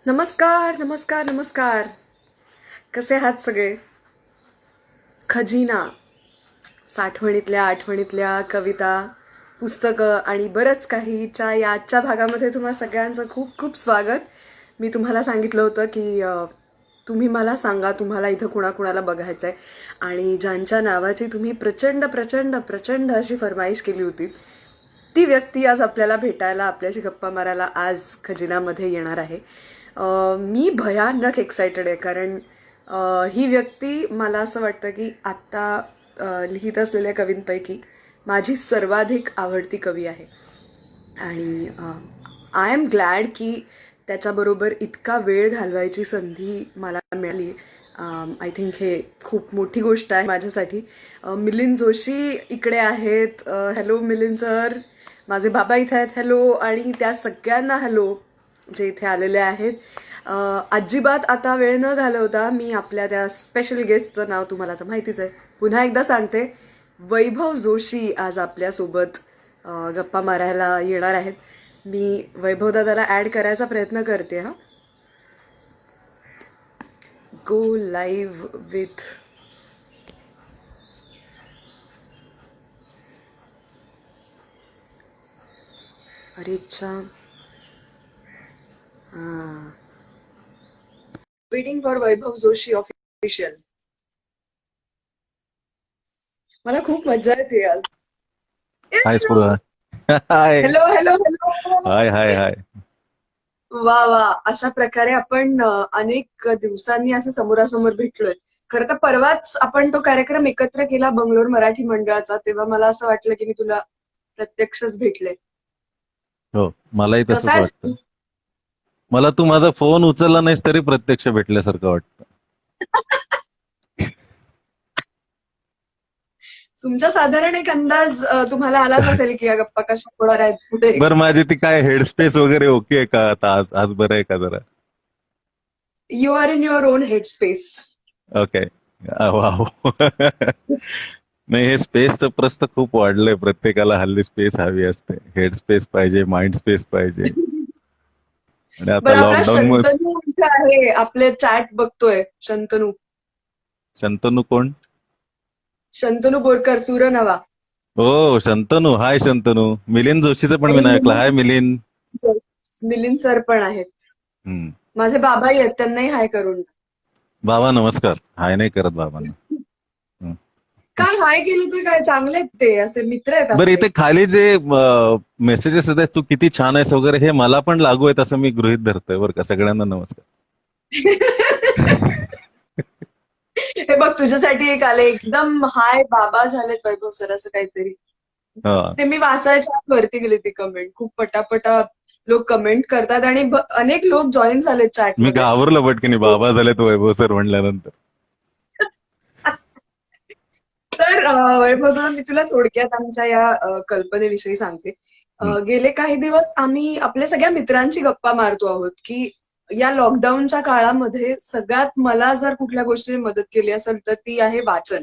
नमस्कार नमस्कार नमस्कार. कसे आहात सगळे? खजिना, साठवणीतल्या आठवणीतल्या कविता, पुस्तकं आणि बरंच काहीच्या या आजच्या भागामध्ये तुम्हा सगळ्यांचं खूप खूप स्वागत. मी तुम्हाला सांगितलं होतं की तुम्ही मला सांगा तुम्हाला इथं कुणाकुणाला बघायचं आहे, आणि ज्यांच्या नावाची तुम्ही प्रचंड प्रचंड प्रचंड अशी फरमाईश केली होती, ती व्यक्ती आज आपल्याला भेटायला, आपल्याशी गप्पा मारायला आज खजिनामध्ये येणार आहे. मी भयानक एक्सायटेड आहे, कारण ही व्यक्ती मला असं वाटतं की आत्ता लिहित असलेल्या कवींपैकी माझी सर्वाधिक आवडती कवी आहे. आणि आय एम ग्लॅड की त्याच्याबरोबर इतका वेळ घालवायची संधी मला मिळाली. आय थिंक हे खूप मोठी गोष्ट आहे माझ्यासाठी. मिलिंद जोशी इकडे आहेत. Hello Milind sir. माझे बाबा इथे आहेत. हॅलो. आणि त्या सगळ्यांना हॅलो जे इथे आलेले आहेत. अजिबात आता वेळ न घालवता मी आपल्या त्या स्पेशल गेस्टचं नाव तुम्हाला तर माहितीच आहे, पुन्हा एकदा सांगते. वैभव जोशी आज आपल्यासोबत गप्पा मारायला येणार आहेत. मी वैभव दादाला ॲड करायचा प्रयत्न करते. हा, गो लाईव्ह विथ. अरेच्छा. हां, waiting for Vaibhav Joshi official. मला खूप मजा येते आज. Hi Spruha. Hi. Hello hello hello. Hi hi hi. वा वा. अशा प्रकारे आपण अनेक दिवसांनी असं समोरासमोर भेटलोय. खरं तर परवाच आपण तो कार्यक्रम एकत्र केला बंगलोर मराठी मंडळाचा, तेव्हा मला असं वाटलं की मी तुला प्रत्यक्षच भेटले. हो, मलाही कसा तसंच आहेस वाटतं. तू? मला तू माझा फोन उचलला नाहीस तरी प्रत्यक्ष भेटल्यासारखं वाटतं. तुमचा साधारण एक अंदाज तुम्हाला आलाच असेल की या गप्पा कशा होणार आहेत पुढे. बरं, माझी ती काय हेडस्पेस वगैरे ओके आहे का आता? आज आज बरं आहे का जरा? You are in your on head space. Okay. Wow. नाही, हे स्पेसचं प्रस्त खूप वाढलंय. प्रत्येकाला हल्ली स्पेस हवी असते. हेड स्पेस पाहिजे, माइंड स्पेस पाहिजे. आणि आता बरं, आपला लॉकडाऊन मुळे. शंतनू इथे आहे, आपले चॅट बघतोय. शंतनू. शंतनू कोण? शंतनू बोरकर, सूरनवा. हो, शंतनू. हाय शंतनू. मिलिंद जोशीचं पण मी आणि नाही ऐकलं. हाय मिलिंद. मिलिंद सर पण आहेत. हम्म. माझे बाबाही आहेत, त्यांनाही हाय करून. बाबा नमस्कार. हाय नाही करत बाबांना. हं. काय हाय केलं तर काय, चांगले आहेत ते, असे मित्र आहेत बरं, आपले. इथे खाली जे मेसेजेस येत आहेत, तू किती छान आहेस वगैरे, हे मला पण लागू आहेत असं मी गृहीत धरतोय बरं का. सगळ्यांना नमस्कार. हे बघ, तुझ्यासाठी एक आले, एकदम हाय बाबा झालेत वैभव सर, असं काहीतरी. हा. ते मी वाचायच्या आत वरती गेली ती कमेंट. खूप पटापटा लोक कमेंट करतात आणि अनेक लोक जॉईन झाले चॅट मी मध्ये. घाबरलो पटकन, बाबा झाले तो वैभव सर म्हणल्यानंतर. तर वैभव, मी तुला थोडक्यात आमच्या या कल्पनेविषयी सांगते. हं, गेले काही दिवस आम्ही आपल्या सगळ्या मित्रांची गप्पा मारतो आहोत की या लॉकडाऊनच्या काळामध्ये सगळ्यात मला जर कुठल्या गोष्टीने मदत केली असेल तर ती आहे वाचन. हं.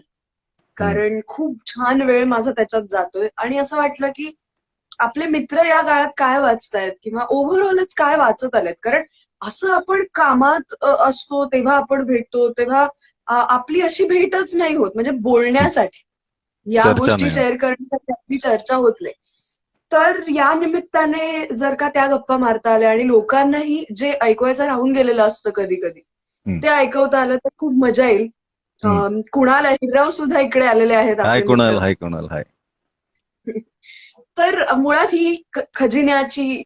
कारण खूप छान वेळ माझा त्याच्यात जातोय, आणि असं वाटलं की आपले मित्र या काळात काय वाचतायत किंवा ओव्हरऑलच काय वाचत आलेत. कारण असं आपण कामात असतो तेव्हा आपण भेटतो तेव्हा आपली अशी भेटच नाही होत, म्हणजे बोलण्यासाठी, या चर्चा गोष्टी नाही होत. शेअर करण्यासाठी आपली चर्चा होत नाही. तर या निमित्ताने जर का त्या गप्पा मारता आल्या आणि लोकांनाही जे ऐकवायचं राहून गेलेलं असतं कधी कधी हं, ते ऐकवता आलं तर खूप मजा येईल. हं. कुणाल हिराव सुद्धा इकडे आलेले आहेत, हाय आपले कुणाल, मित्र. हाय कुणाल, हाय. तर मुळात ही खजिन्याची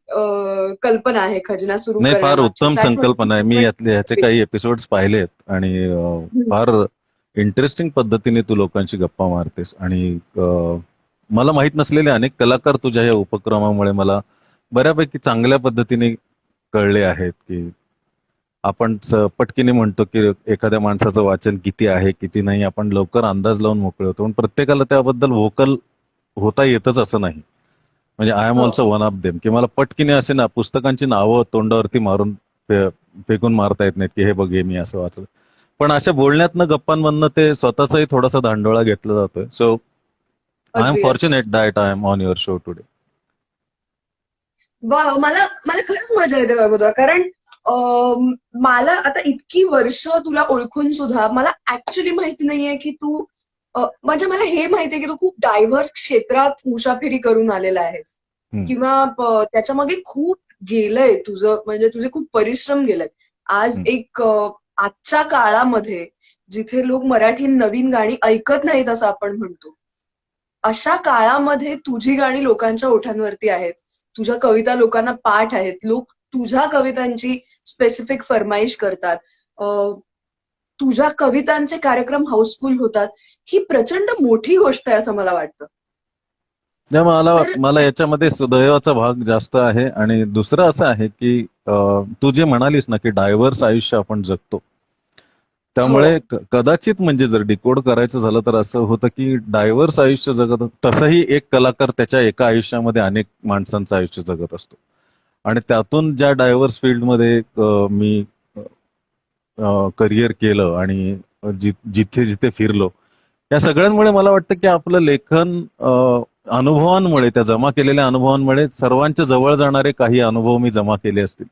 कल्पना आहे, खजिना सुरू नाही, फार करण्यामागची उत्तम संकल्पना आहे. मी साठवण. ह्याचे काही एपिसोड्स पाहिलेत आणि फार इंटरेस्टिंग पद्धतीने तू लोकांशी गप्पा मारतेस. आणि मला माहित नसलेले अनेक कलाकार तुझ्या या उपक्रमामुळे मला बऱ्यापैकी चांगल्या पद्धतीने कळले आहेत. की आपण पटकीने म्हणतो की एखाद्या माणसाचं वाचन किती आहे किती नाही, आपण लवकर अंदाज लावून मोकळे होतो, पण प्रत्येकाला त्याबद्दल व्होकल होता येतच असं नाही. म्हणजे आय एम हो, ऑल्सो वन ऑफ देम, की मला पटकीने असे ना पुस्तकांची नावं तोंडावरती मारून फेकून मारता येत नाहीत की हे बघ हे मी असं वाचलं. पण अशा बोलण्यातनं गप्पांमधनं ते स्वतःचाही थोडासा धांडोळा घेतला जातोय. सो आय एम अगदी अगदी. Fortunate that I am on your show today. वा, मला मला खरंच मजा येते बाबा, कारण मला आता इतकी वर्ष तुला ओळखून सुद्धा मला ऍक्च्युली माहिती नाहीये की तू म्हणजे मला हे माहितीये की तू खूप डायव्हर्स क्षेत्रात मुसाफिरी करून आलेला आहेस हम्म, किंवा त्याच्या मागे खूप गेलंय तुझं, म्हणजे तुझे खूप परिश्रम गेलेत. आज हम्म. एक आजच्या काळामध्ये जिथे लोक मराठी नवीन गाणी ऐकत नाहीत असं आपण म्हणतो, अशा काळामध्ये तुझी गाणी लोकांच्या ओठांवरती आहेत, तुझ्या कविता लोकांना पाठ आहेत, लोक तुझ्या कवितांची स्पेसिफिक फरमाईश करतात, तुझ्या कवितांचे कार्यक्रम हाऊसफुल होतात. ही प्रचंड मोठी गोष्ट आहे असं मला वाटतं. नाही, मला तर मला याच्यामध्ये सुदैवाचा भाग जास्त आहे. आणि दुसरं असं आहे की तू जे म्हणालीस ना की डायव्हर्स आयुष्य आपण जगतो, हो, त्यामुळे कदाचित म्हणजे जर डिकोड करायचं झालं तर असं होतं की डायव्हर्स आयुष्य जगत तसंही एक कलाकार त्याच्या एका आयुष्यामध्ये अनेक माणसांचं आयुष्य जगत असतो. आणि त्यातून ज्या डायव्हर्स फील्डमध्ये मी करिअर केलं आणि जिथे जिथे फिरलो, या सगळ्यांमुळे मला वाटतं की आपलं लेखन अनुभवांमुळे, त्या जमा केलेल्या अनुभवांमुळे सर्वांच्या जवळ जाणारे काही अनुभव मी जमा केले असतील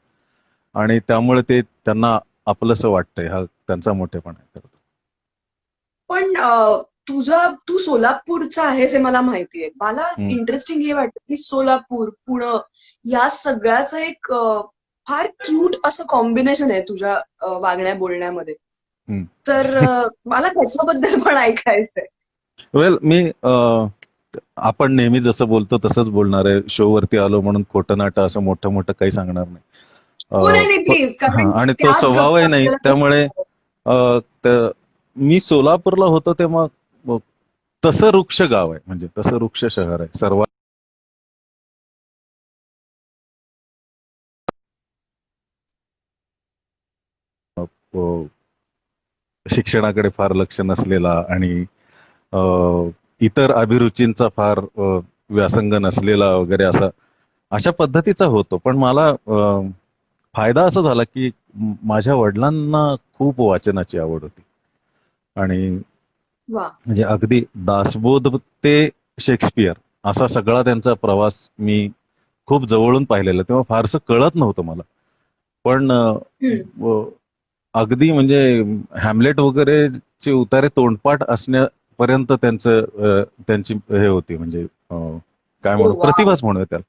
आणि त्यामुळे ते त्यांना आपलंसं वाटतंय. हा त्यांचा मोठेपणा आहे खरं तर. पण तू सोलापूरचा आहेस हे मला माहितीये. मला हम्म, इंटरेस्टिंग हे वाटतं की सोलापूर, पुणं या सगळ्याचं एक फार क्यूट असं कॉम्बिनेशन आहे तुझ्या वागण्या बोलण्यामध्ये. हम्म. तर मला त्याच्याबद्दल पण ऐकायचंय. वेल, आपण नेहमी जसं बोलतो तसंच बोलणार आहे. शो वरती आलो म्हणून खोटं नाटं असं मोठं मोठं काही सांगणार नाही. हो, नाही नाही, प- प्लीज, हा, कारण आणि तो त्याच स्वभावही गप्पा नाही, आपल्याला त्यामुळे मी सोलापूरला होतो तेव्हा तसं वृक्ष गाव आहे, म्हणजे तसं वृक्ष शहर आहे. सर्वात अ, शिक्षणाकडे फार लक्ष नसलेला आणि अ, इतर अभिरुचींचा फार व्यासंग नसलेला वगैरे अशा पद्धतीचा होतो. पण मला फायदा असा झाला की माझ्या वडिलांना खूप वाचनाची आवड होती. आणि वा. म्हणजे अगदी दासबोध ते शेक्सपियर असा सगळा त्यांचा प्रवास मी खूप जवळून पाहिलेला. तेव्हा फारसं कळत नव्हतं मला. पण हम्म. व- अगदी म्हणजे हॅमलेट वगैरेचे उतारे तोंडपाठ असण्यापर्यंत त्यांची हे होती, म्हणजे काय ओ म्हणू, वा. प्रतिभाच म्हणूया त्याला.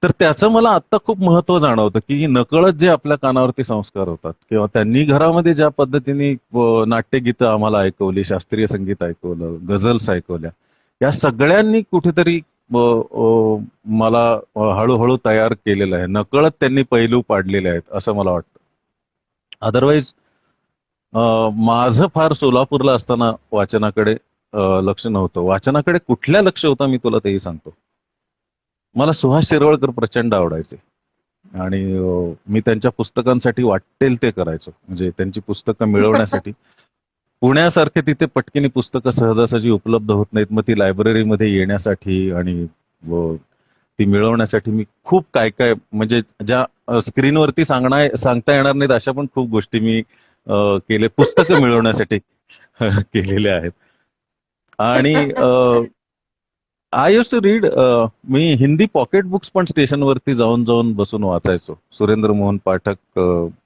तर त्याचं मला आत्ता खूप महत्व जाणवतं की नकळत जे आपल्या कानावरती संस्कार होतात किंवा त्यांनी घरामध्ये ज्या पद्धतीने नाट्यगीतं आम्हाला ऐकवली, शास्त्रीय संगीत ऐकवलं, गझल्स ऐकवल्या, या सगळ्यांनी कुठेतरी मला हळूहळू तयार केलेलं आहे. नकळत त्यांनी पैलू पाडलेले आहेत असं मला वाटतं. अदरवाईज माझं फार सोलापूरला असताना वाचनाकडे लक्ष नव्हतं. वाचनाकडे कुठल्या लक्ष होतं मी तुला तेही सांगतो. मला सुहास शिरवळकर प्रचंड आवडायचे. आणि मी त्यांच्या पुस्तकांसाठी वाटेल ते करायचो, म्हणजे त्यांची पुस्तकं मिळवण्यासाठी. पुण्यासारखे तिथे पटकीने पुस्तकं सहजासहजी उपलब्ध होत नाहीत. मग ती लायब्ररीमध्ये येण्यासाठी आणि ती मिळवण्यासाठी मी खूप काय काय, म्हणजे ज्या स्क्रीनवरती सांगता येणार नाहीत अशा पण खूप गोष्टी मी केले पुस्तकं मिळवण्यासाठी केलेल्या आहेत. आणि आय यूज टू रीड. मी हिंदी पॉकेट बुक्स पण स्टेशनवरती जाऊन जाऊन बसून वाचायचो. सुरेंद्र मोहन पाठक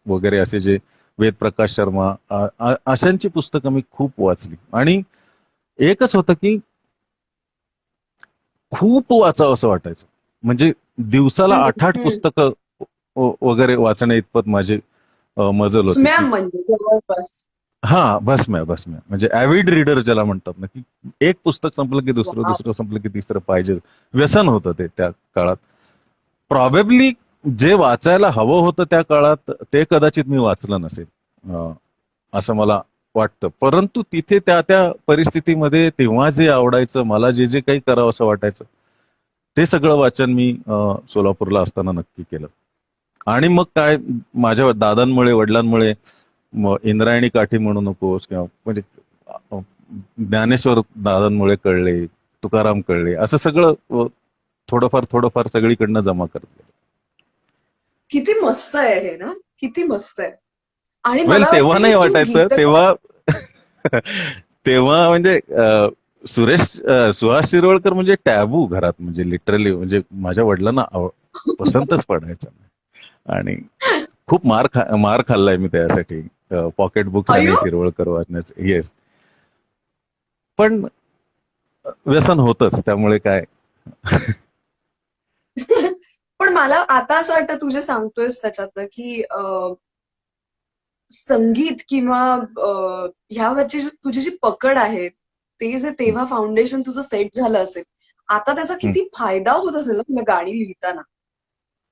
वगैरे असे जे, वेदप्रकाश शर्मा, अशांची पुस्तकं मी खूप वाचली. आणि एकच होतं की खूप वाचावं असं वाटायचं. म्हणजे दिवसाला हम्म, 8-8 हम्म. पुस्तकं वगैरे वाचण्या इतपत माझी मजल होती की स्मॅम म्हणजे जवळपास. हा, भस्म्या म्हणजे ॲव्हिड रीडर ज्याला म्हणतात ना, की एक पुस्तक संपलं की दुसरं, वा. दुसरं संपलं की तिसरं पाहिजे. व्यसन होतं ते त्या काळात. प्रॉबेबली जे वाचायला हवं होतं त्या काळात ते कदाचित मी वाचलं नसेल, असं मला वाटतं. परंतु तिथे त्या त्या परिस्थितीमध्ये तेव्हा जे आवडायचं मला, जे जे काही करावं असं वाटायचं, ते सगळं वाचन मी सोलापूरला असताना नक्की केलं. आणि मग काय, माझ्या दादांमुळे, वडिलांमुळे, इंद्रायणी काठी म्हणू नकोस, किंवा म्हणजे अ, ज्ञानेश्वर दादांमुळे कळले, तुकाराम कळले, असं सगळं थोडंफार थोडंफार सगळीकडनं जमा करत गेलं. किती मस्त आहे हे ना, किती मस्त आहे. आणि वेल, मला तेव्हा वाटतं की नाही तू वाटायचं गीतकार. तेव्हा. तेव्हा म्हणजे सुहास शिरवळकर म्हणजे टॅबू घरात, म्हणजे लिटरली, म्हणजे माझ्या वडिलांना पसंतच पडायचं नाही. आणि खूप मार खाल्लाय मी त्यासाठी, पॉकेट बुक्स आणि अयो. शिरवळकर वाचण्याचे. येस. पण व्यसन होतच, त्यामुळे काय. पण मला आता असं वाटतं तू जे सांगतोयस त्याच्यातलं की संगीत किंवा ह्यावरची तुझी जी पकड आहे ते जे तेव्हा फाउंडेशन तुझं सेट झालं असेल, आता त्याचा हं. किती फायदा होत असेल ना तुला गाणी लिहिताना.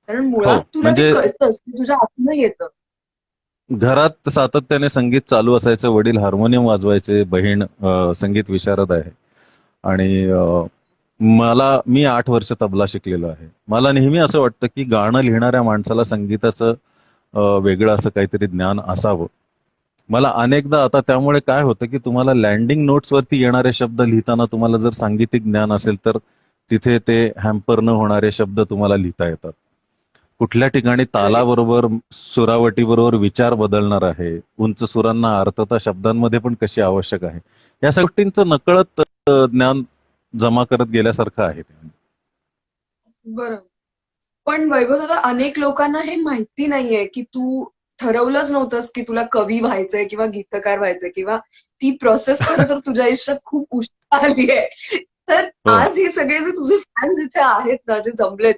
कारण हो, मुळात तुला ते म्हणजे कळतंच, ते तुझ्या आतनं येतं. घरात सातत्याने संगीत चालू असायचं. वडील हार्मोनियम वाजवायचे, बहीण संगीत विशारद आहे. आणि मी 8 वर्ष तबला शिकलेलो आहे. मला नेहमी असं वाटतं की गाणं लिहिणाऱ्या माणसाला संगीताचं वेगळं असं काहीतरी ज्ञान असावं. मला अनेकदा आता त्यामुळे काय होतं की तुम्हाला लँडिंग नोट्सवरती येणारे शब्द लिहिताना तुम्हाला जर सांगीतिक ज्ञान असेल तर तिथे ते हॅम्पर न होणारे शब्द तुम्हाला लिहिता येतात. कुठल्या ठिकाणी करेक्ट. तालाबरोबर, सुरावटीबरोबर विचार बदलणार आहे, उंच सुरांना अर्थता शब्दांमध्ये पण कशी आवश्यक आहे, या सगळ्या गोष्टींचं नकळत ज्ञान जमा करत गेल्यासारखं आहे ते. बरं. पण वैभव दादा, अनेक लोकांना हे माहिती नाहीये की तू ठरवलंच नव्हतंस की तुला कवी व्हायचंय किंवा गीतकार व्हायचंय, किंवा ती प्रोसेस खरं तर तुझ्या आयुष्यात खूप उशिरा आली आहे. तर हो. आज हे सगळे जे तुझे फॅन्स इथे आहेत ना, जे जमलेत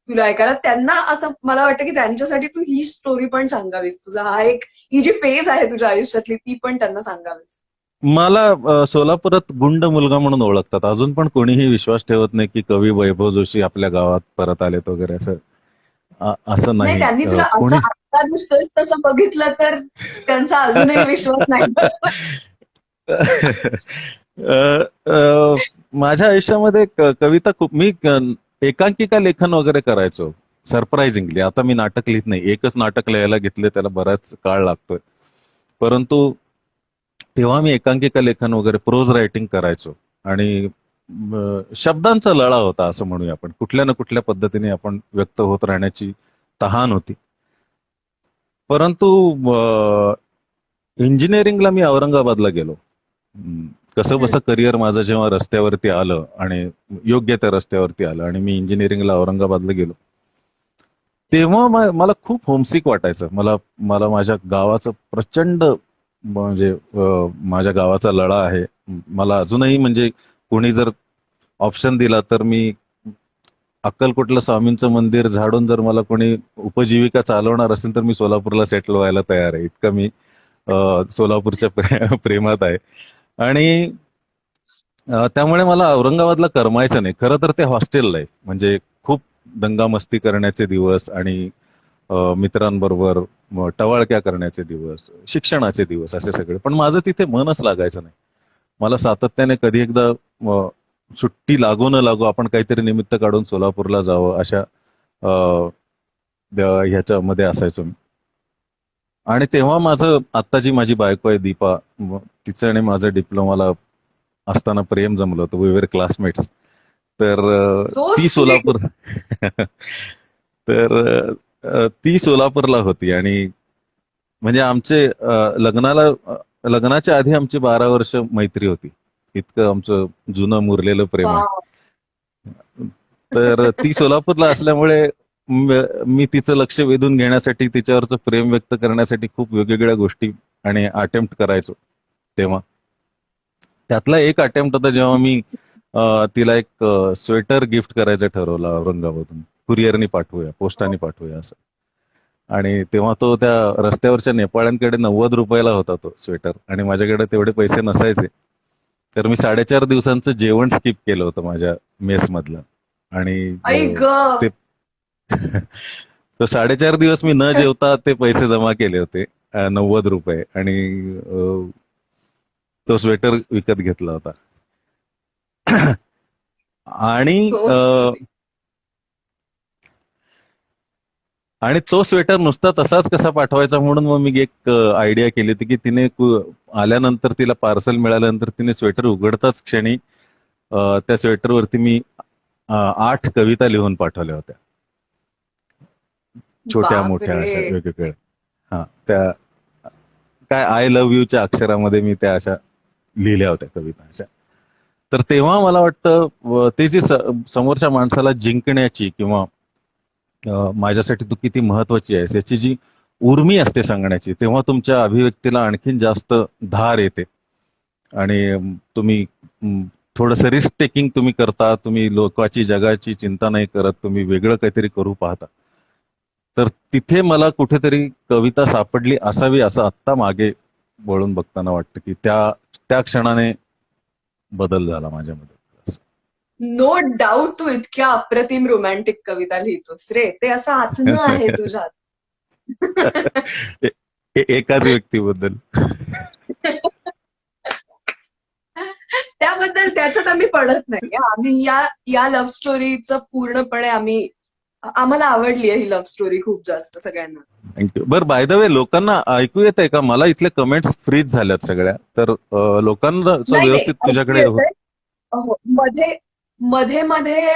तुला ऐकायला, त्यांना असं मला वाटतं की त्यांच्यासाठी तू ही स्टोरी पण सांगावीस. तुझा हा एक, ही जी फेज आहे तुझ्या आयुष्यातली ती पण त्यांना सांगावीस. मला सोलापुरात गुंड मुलगा म्हणून ओळखतात. अजून पण कोणीही विश्वास ठेवत नाही की कवी वैभव जोशी आपल्या गावात परत आलेत वगैरे असं. असं नाही, नाही. त्यांनी तुला असं कोणी आत्ता दिसतोयस तसं बघितलं तर त्यांचा अजूनही विश्वास नाही बसला. माझ्या आयुष्यामध्ये कविता खूप, मी एकांकिका लेखन वगैरे करायचो सरप्राइझिंगली. आता मी नाटक लिहित नाही. एकच नाटक लिहायला घेतले, त्याला बराच काळ लागतोय. परंतु तेव्हा मी एकांकिका लेखन वगैरे, प्रोज रायटिंग करायचो. आणि शब्दांचा लळा होता असं म्हणूया आपण. कुठल्या ना कुठल्या पद्धतीने आपण व्यक्त होत राहण्याची तहान होती. परंतु इंजिनिअरिंगला मी औरंगाबादला गेलो. कसं हम्म. बसं करिअर माझं जेव्हा रस्त्यावरती आलं आणि योग्य त्या रस्त्यावरती आलं आणि मी इंजिनिअरिंगला औरंगाबादला गेलो, तेव्हा मला खूप होमसिक वाटायचं. मला मला माझ्या गावाचं प्रचंड, म्हणजे माझ्या गावाचा लळा आहे. मला अजूनही, म्हणजे कोणी जर ऑप्शन दिला तर मी अक्कलकोटला स्वामींचं मंदिर झाडून जर मला कोणी उपजीविका चालवणार असेल तर मी सोलापूरला सेटल व्हायला तयार आहे. इतकं मी सोलापूरच्या प्रेमात आहे. आणि त्यामुळे मला औरंगाबादला करमायचं नाही. खरं तर ते हॉस्टेल लाईफ म्हणजे खूप दंगामस्ती करण्याचे दिवस आणि मित्रांबरोबर टवाळक्या करण्याचे दिवस, शिक्षणाचे दिवस, असे सगळे. पण माझं तिथे मनच लागायचं नाही. मला सातत्याने कधी एकदा सुट्टी लागो न लागो आपण काहीतरी निमित्त काढून सोलापूरला जावं, अशा ह्याच्यामध्ये असायचो मी. आणि तेव्हा माझं, आत्ता जी माझी बायको आहे दीपा, तिचं आणि माझं डिप्लोमाला असताना प्रेम जमलं होतं. We were classmates. तर सो ती स्वीट. सोलापूर तर ती सोलापूरला होती. आणि म्हणजे आमचे लग्नाच्या आधी आमची 12 वर्ष मैत्री होती. इतकं आमचं जुनं मुरलेलं प्रेम आहे. वाव. तर ती सोलापूरला असल्यामुळे मी तिचं लक्ष वेधून घेण्यासाठी, तिच्यावरचं प्रेम व्यक्त करण्यासाठी खूप वेगवेगळ्या गोष्टी आणि अटेम्प्ट करायचो तेव्हा. त्यातला एक अटेम्प्ट होता जेव्हा मी तिला एक स्वेटर गिफ्ट करायचं ठरवलं औरंगाबादून. कुरिअरनी पाठवूया, पोस्टाने पाठवूया असं. आणि तेव्हा तो त्या रस्त्यावरच्या नेपाळ्यांकडे 90 रुपयाला होता तो स्वेटर, आणि माझ्याकडे तेवढे पैसे नसायचे. तर मी 4.5 दिवसांचं जेवण स्किप केलं होतं माझ्या मेसमधलं. आणि आई ग. ते तो 4.5 दिवस मी न जेवता ते पैसे जमा केले होते, 90 रुपये, आणि तो स्वेटर विकत घेतला होता. आणि सो अ, स्वीट. आणि तो स्वेटर नुसता तसाच कसा पाठवायचा म्हणून मग मी एक आयडिया केली होती की आल्यानंतर, तिला पार्सल मिळाल्यानंतर तिने स्वेटर उघडताच क्षणी त्या स्वेटरवरती मी 8 कविता लिहून पाठवल्या होत्या. छोट्या मोठ्या बापरे. अशा वेगवेगळ्या. हा, त्या काय आय लव्ह यूच्या अक्षरामध्ये मी त्या अशा लिहिल्या होत्या कविता अशा. तर तेव्हा मला वाटतं ते जी समोरच्या माणसाला जिंकण्याची किंवा माझ्यासाठी तू किती महत्वाची आहेस याची जी उर्मी असते सांगण्याची, तेव्हा तुमच्या अभिव्यक्तीला आणखीन जास्त धार येते. आणि तुम्ही थोडंसं रिस्क टेकिंग तुम्ही करता, तुम्ही लोकांची जगाची चिंता नाही करत, तुम्ही वेगळं काहीतरी करू पाहता. तर तिथे मला कुठेतरी कविता सापडली असावी असं आत्ता मागे वळून बघताना वाटतं, की त्या त्या क्षणाने बदल झाला माझ्यामध्ये. नो डाऊट तू इतक्या अप्रतिम रोमॅन्टिक कविता लिहितोस रे, ते असं आतनं आहे तुझ्यात. एकाच व्यक्तीबद्दल. त्याबद्दल त्याच्यात आम्ही पडत नाही. आम्ही या लव्ह स्टोरीचं पूर्णपणे आम्हाला आवडली आहे ही लव्ह स्टोरी खूप जास्त सगळ्यांना. थँक्यू. बरं, बाय द वे, लोकांना ऐकू येत आहे का? मला इथले कमेंट्स फ्रीज झाल्यात सगळ्या, तर लोकांना नाही नाही, व्यवस्थित तुझ्याकडे ऐकू येतंय. मध्ये मध्ये मध्ये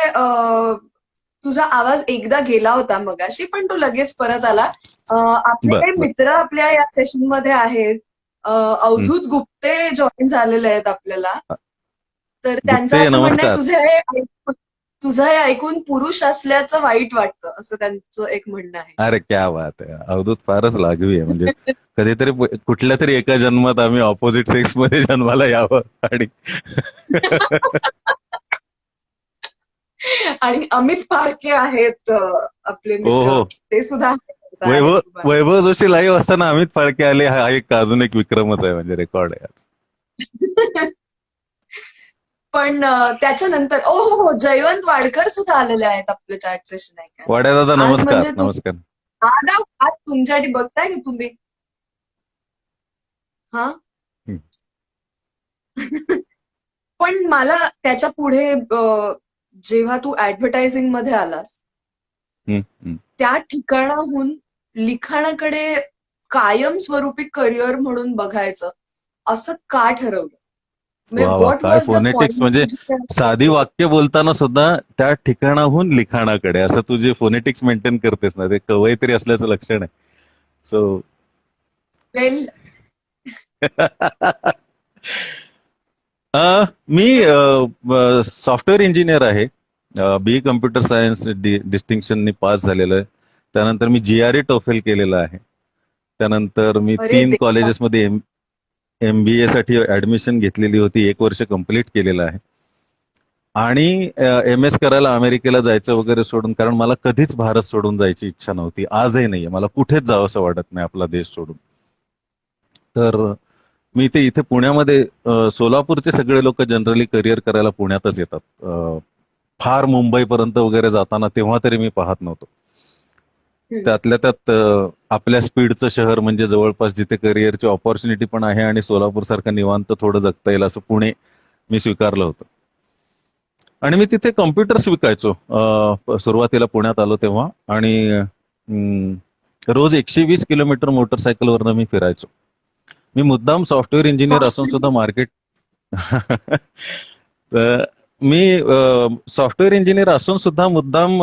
तुझा आवाज एकदा गेला होता मगाशी, पण तो लगेच परत आला. आपले बर काही बर. मित्र आपल्या या सेशन मध्ये आहेत. हं. अवधूत गुप्ते जॉईन झालेले आहेत आपल्याला. तर त्यांचं गुप्ते, असं म्हणणं आहे, नमस्कार. तुझं हे ऐकून पुरुष असल्याचं वाईट वाटतं, असं त्यांचं एक म्हणणं आहे. अरे क्या बात आहे, अवधूत फारच लागवी आहे. म्हणजे कधीतरी कुठल्या तरी एका जन्मात आम्ही ऑपोजिट सेक्स मध्ये जन्माला यावं. आणि आणि अमित फाळके आहेत आपले हो मित्र, हो, ते सुद्धा आहेत वैभव तुम्हाला. वैभव जोशी लाईव्ह असताना अमित फाळके आले, हा एक अजून एक विक्रमच आहे, म्हणजे रेकॉर्ड आहे आज. पण त्याच्यानंतर हो हो, जयवंत वाडकर सुद्धा आलेले आहेत आपल्या चॅट सेशन ऐकायला. वाड्या दादा, आज नमस्कार म्हणजे नमस्कार. आज तुमच्यासाठी बघताय की तुम्ही. हा. हं, पण मला त्याच्या पुढे जेव्हा तू ऍडव्हर्टायझिंग मध्ये आलास, हं, हं. त्या ठिकाणाहून लिखाणाकडे कायमस्वरूपी करिअर म्हणून बघायचं असं का ठरवलं? वा वा, व्हॉट काय वॉज द फोनेटिक्स, म्हणजे साधी पॉइंट? वाक्य बोलताना सुद्धा त्या ठिकाणाहून लिखाणाकडे, असं तू जे फोनेटिक्स मेंटेन करतेस ना, ते कवयित्री असल्याचं लक्षण आहे. सो वेल, मी सॉफ्टवेअर इंजिनियर आहे. बी कम्प्युटर सायन्स डिस्टिंक्शननी पास झालेलं आहे. त्यानंतर मी GRE टोफेल केलेलं आहे. त्यानंतर मी अरे 3 देवा. कॉलेजेसमध्ये MBA साठी ऍडमिशन घेतलेली होती, 1 वर्ष कंप्लीट केलेलं आहे. आणि MS करायला अमेरिकेला जायचं वगैरे सोडून, कारण मला कधीच भारत सोडून जायची इच्छा नव्हती, आजही नाहीये. मला कुठेच जावं असं वाटत नाही आपला देश सोडून. तर मी ते इथे पुण्यामध्ये, सोलापूरचे सगळे लोक जनरली करिअर करायला पुण्यातच येतात. फार मुंबईपर्यंत वगैरे जाताना तेव्हा तरी मी पाहत नव्हतो. त्यातल्या त्यात आपल्या स्पीडचं शहर म्हणजे जवळपास जिथे करिअरची ऑपॉर्च्युनिटी पण आहे आणि सोलापूर सारखं निवांत थोडं जगता येईल असं पुणे मी स्वीकारलं होतं. आणि मी तिथे कॉम्प्युटर्स विकायचो सुरुवातीला पुण्यात आलो तेव्हा. आणि रोज 120 किलोमीटर मोटरसायकलवरनं मी फिरायचो. मी मुद्दाम सॉफ्टवेअर इंजिनियर असून सुद्धा मार्केट मी सॉफ्टवेअर इंजिनियर असून सुद्धा मुद्दाम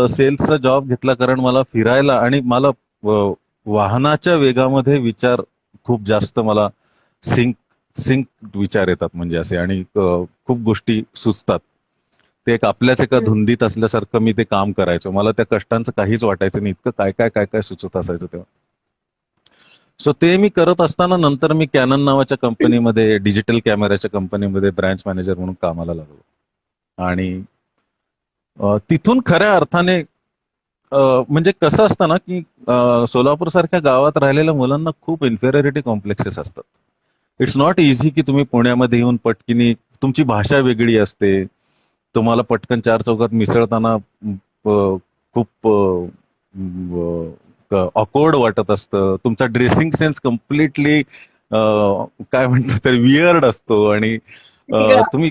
सेल्सचा जॉब घेतला, कारण मला फिरायला आणि मला वाहनाच्या वेगामध्ये विचार खूप जास्त मला सिंक सिंक विचार येतात, म्हणजे असे. आणि खूप गोष्टी सुचतात. ते एक आपल्याच एका धुंदीत असल्यासारखं मी ते काम करायचो. मला त्या कष्टांचं काहीच वाटायचं नाही, इतकं काय काय काय काय सुचत असायचं तेव्हा. सो ते मी करत असताना नंतर मी कॅनन नावाच्या कंपनीमध्ये, डिजिटल कॅमेऱ्याच्या कंपनीमध्ये ब्रँच मॅनेजर म्हणून कामाला लागलो. आणि तिथून खऱ्या अर्थाने म्हणजे कसं असतं ना, की सोलापूर सारख्या गावात राहिलेल्या मुलांना खूप इन्फेरियरिटी कॉम्प्लेक्सेस असतात. इट्स नॉट इझी की तुम्ही पुण्यामध्ये येऊन पटकिनी, तुमची भाषा वेगळी असते, तुम्हाला पटकन 4 चौकात मिसळताना खूप ऑकवर्ड वाटत असतं. तुमचा ड्रेसिंग सेन्स कम्प्लिटली काय म्हणतात तर वियर्ड असतो. आणि तुम्ही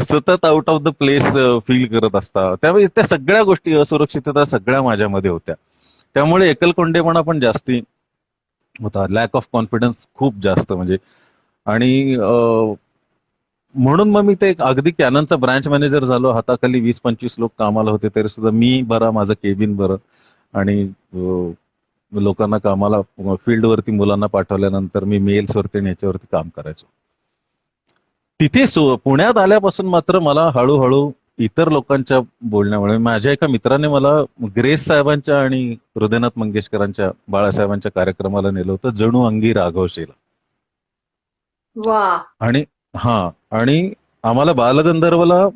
सतत out of the place feel करत असता. त्यामुळे त्या सगळ्या गोष्टी, असुरक्षितता सगळ्या माझ्यामध्ये होत्या. त्यामुळे एकलकोंडेपणा पण जास्ती होता, लॅक ऑफ कॉन्फिडन्स खूप जास्त, म्हणजे. आणि म्हणून मग मी ते अगदी कॅननचा ब्रांच मॅनेजर झालो. हाताखाली 20-25 लोक कामाला होते, तरी सुद्धा मी बरा, माझं केबिन बरं. आणि लोकांना कामाला फील्डवरती मुलांना पाठवल्यानंतर मी मेल्सवरती आणि याच्यावरती काम करायचो. तिथे पुण्यात आल्यापासून मात्र मला हळूहळू इतर लोकांच्या बोलण्यामुळे माझ्या एका मित्राने मला ग्रेस साहेबांच्या आणि हृदयनाथ मंगेशकरांच्या बाळासाहेबांच्या कार्यक्रमाला नेलं होतं, जणू अंगी राघवशीला. वा. आणि हा आणि आम्हाला बालगंधर्वला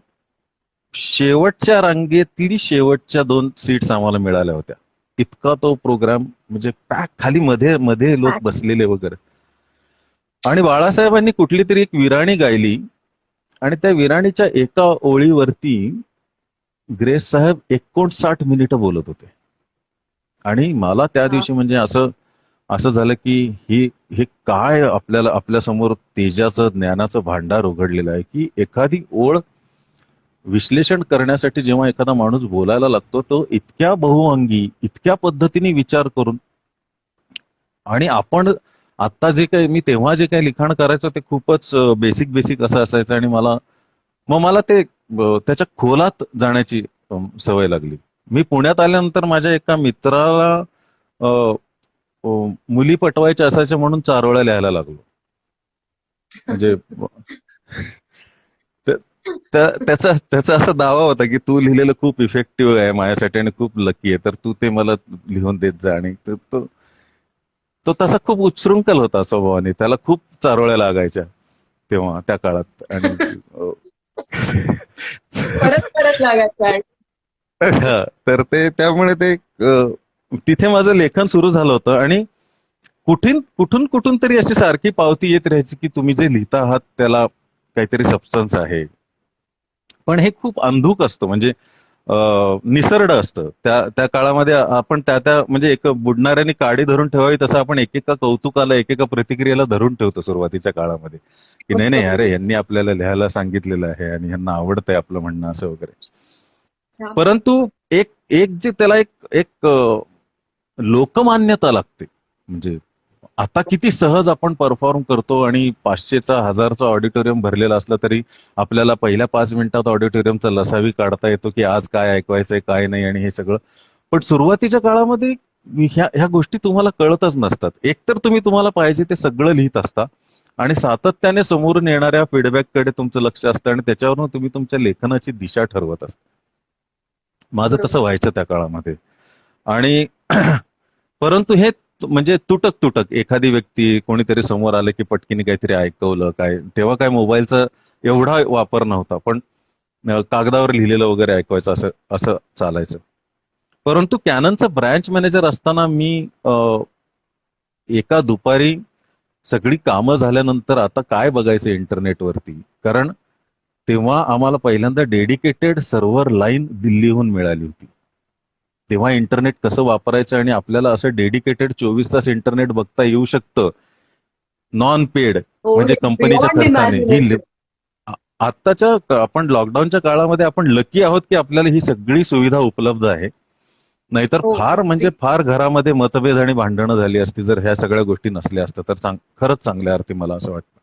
शेवटच्या रांगेतली शेवटच्या 2 सीट्स आम्हाला मिळाल्या होत्या. इतका तो प्रोग्राम म्हणजे पॅक, खाली मध्ये मध्ये लोक बसलेले वगैरे. आणि बाळासाहेबांनी कुठली तरी एक विराणी गायली आणि त्या विराणीच्या एका ओळीवरती ग्रेस साहेब 59 मिनिटं बोलत होते. आणि मला त्या दिवशी म्हणजे असं असं झालं की हे काय आपल्याला आपल्या समोर तेजाचं ज्ञानाचं भांडार उघडलेलं आहे, की एखादी ओळ विश्लेषण करण्यासाठी जेव्हा एखादा माणूस बोलायला लागतो तो इतक्या बहुअंगी, इतक्या पद्धतीने विचार करून. आणि आपण आता मी तेव्हा जे काही लिखाण करायचो ते खूपच बेसिक बेसिक असं असायचं. आणि मला ते त्याच्या खोलात जाण्याची सवय लागली. मी पुण्यात आल्यानंतर माझ्या एका मित्राला अ, अ, मुली पटवायच्या असायच्या म्हणून चारोळ्या लिहायला लागलो. म्हणजे त- त्याचा त्याचा असा दावा होता की तू लिहिलेलं खूप इफेक्टिव्ह आहे माझ्यासाठी आणि खूप लकी आहे, तर तू ते मला लिहून देत जा. आणि तो तो तसा खूप उच्चृंखल होता स्वभावाने, त्याला खूप चारोळ्या लागायच्या तेव्हा त्या काळात. आणि परत परत लागायचं. हा, तर त्यामुळे तिथे माझं लेखन सुरू झालं होतं. आणि कुठून कुठून तरी अशी सारखी पावती येत राहायची की तुम्ही जे लिहिता आहात त्याला काहीतरी सबस्टन्स आहे. पण हे खूप अंधुक असतं, म्हणजे निसरड असतं. त्या त्या काळामध्ये आपण त्या म्हणजे एक बुडणाऱ्याने काडी धरून ठेवावी तसं आपण एकेका कौतुकाला, एकेका प्रतिक्रियेला धरून ठेवतो सुरुवातीच्या काळामध्ये, की नाही नाही अरे यांनी आपल्याला लिहायला सांगितलेलं आहे आणि यांना आवडतंय आपलं म्हणणं असं वगैरे. परंतु एक एक जे त्याला एक एक लोकमान्यता लागते. म्हणजे आता किती सहज आपण परफॉर्म करतो आणि 500चा 1000चा ऑडिटोरियम भरलेला असला तरी आपल्याला पहिल्या 5 मिनिटात ऑडिटोरियमचा लसावी काढता येतो की आज काय ऐकवायचंय काय नाही आणि हे सगळं. पण सुरुवातीच्या काळामध्ये ह्या गोष्टी तुम्हाला कळतच नसतात. एकतर तुम्हाला पाहिजे ते सगळं लिहित असता आणि सातत्याने समोरून येणाऱ्या फीडबॅककडे तुमचं लक्ष असतं आणि त्याच्यावरून तुम्ही तुमच्या लेखनाची दिशा ठरवत असता. माझं तसं व्हायचं त्या काळामध्ये. आणि परंतु हे म्हणजे तुटक तुटक एखादी व्यक्ती कोणीतरी समोर आलं की पटकीने काहीतरी ऐकवलं काय, तेव्हा काय मोबाईलचा एवढा वापर नव्हता, पण कागदावर लिहिलेलं वगैरे ऐकवायचं असं असं चालायचं. परंतु कॅननचा ब्रँच मॅनेजर असताना मी एका दुपारी सगळी कामं झाल्यानंतर आता काय बघायचं इंटरनेटवरती, कारण तेव्हा आम्हाला पहिल्यांदा डेडिकेटेड सर्व्हर लाईन दिल्लीहून मिळाली होती. तेव्हा इंटरनेट कसं वापरायचं आणि आपल्याला असं डेडिकेटेड 24 तास इंटरनेट बघता येऊ शकतं नॉन पेड, म्हणजे कंपनीच्या खर्चाने. आत्ताच्या आपण लॉकडाऊनच्या काळामध्ये आपण लकी आहोत की आपल्याला ही सगळी सुविधा उपलब्ध आहे. नाहीतर फार म्हणजे फार घरामध्ये मतभेद आणि भांडणं झाली असती जर ह्या सगळ्या गोष्टी नसल्या असत्या. तर खरंच चांगल्या अर्थी मला असं वाटतं.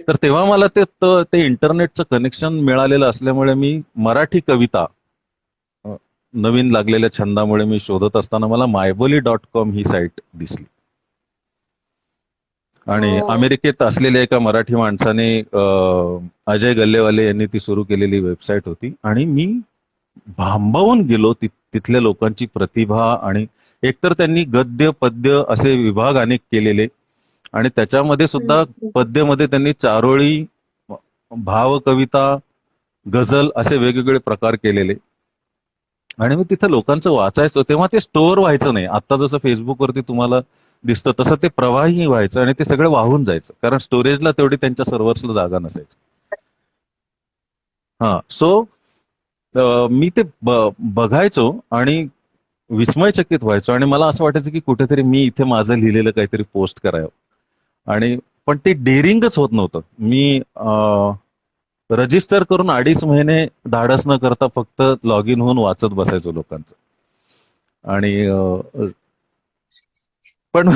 तर तेव्हा मला ते इंटरनेटचं कनेक्शन मिळालेलं असल्यामुळे मी मराठी कविता नवीन लागलेल्या छंदामुळे मी शोधत असताना मला मायबोली.com ही साईट दिसली. आणि अमेरिकेत असलेल्या एका मराठी माणसाने अजय गल्लेवाले यांनी ती सुरू केलेली वेबसाईट होती. आणि मी भांबावून गेलो तिथल्या लोकांची प्रतिभा. आणि एकतर त्यांनी गद्य पद्य असे विभाग अनेक केलेले आणि त्याच्यामध्ये सुद्धा पद्यमध्ये त्यांनी चारोळी, भावकविता, गझल असे वेगवेगळे प्रकार केलेले. आणि मी तिथं लोकांचं वाचायचो तेव्हा ते स्टोअर व्हायचं नाही. आता जसं फेसबुकवरती तुम्हाला दिसतं तसं ते प्रवाही व्हायचं आणि ते सगळं वाहून जायचं, कारण स्टोरेजला तेवढी त्यांच्या सर्व्हर्सला जागा नसायची. हा, सो मी ते बघायचो आणि विस्मयचकित व्हायचो आणि मला असं वाटायचं की कुठेतरी मी इथे माझं लिहिलेलं काहीतरी पोस्ट करावं. आणि पण ते डेअरिंगच होत नव्हतं. मी रजिस्टर करून 2.5 महिने धाडस न करता फक्त लॉग इन होऊन वाचत बसायचो लोकांचं. आणि पण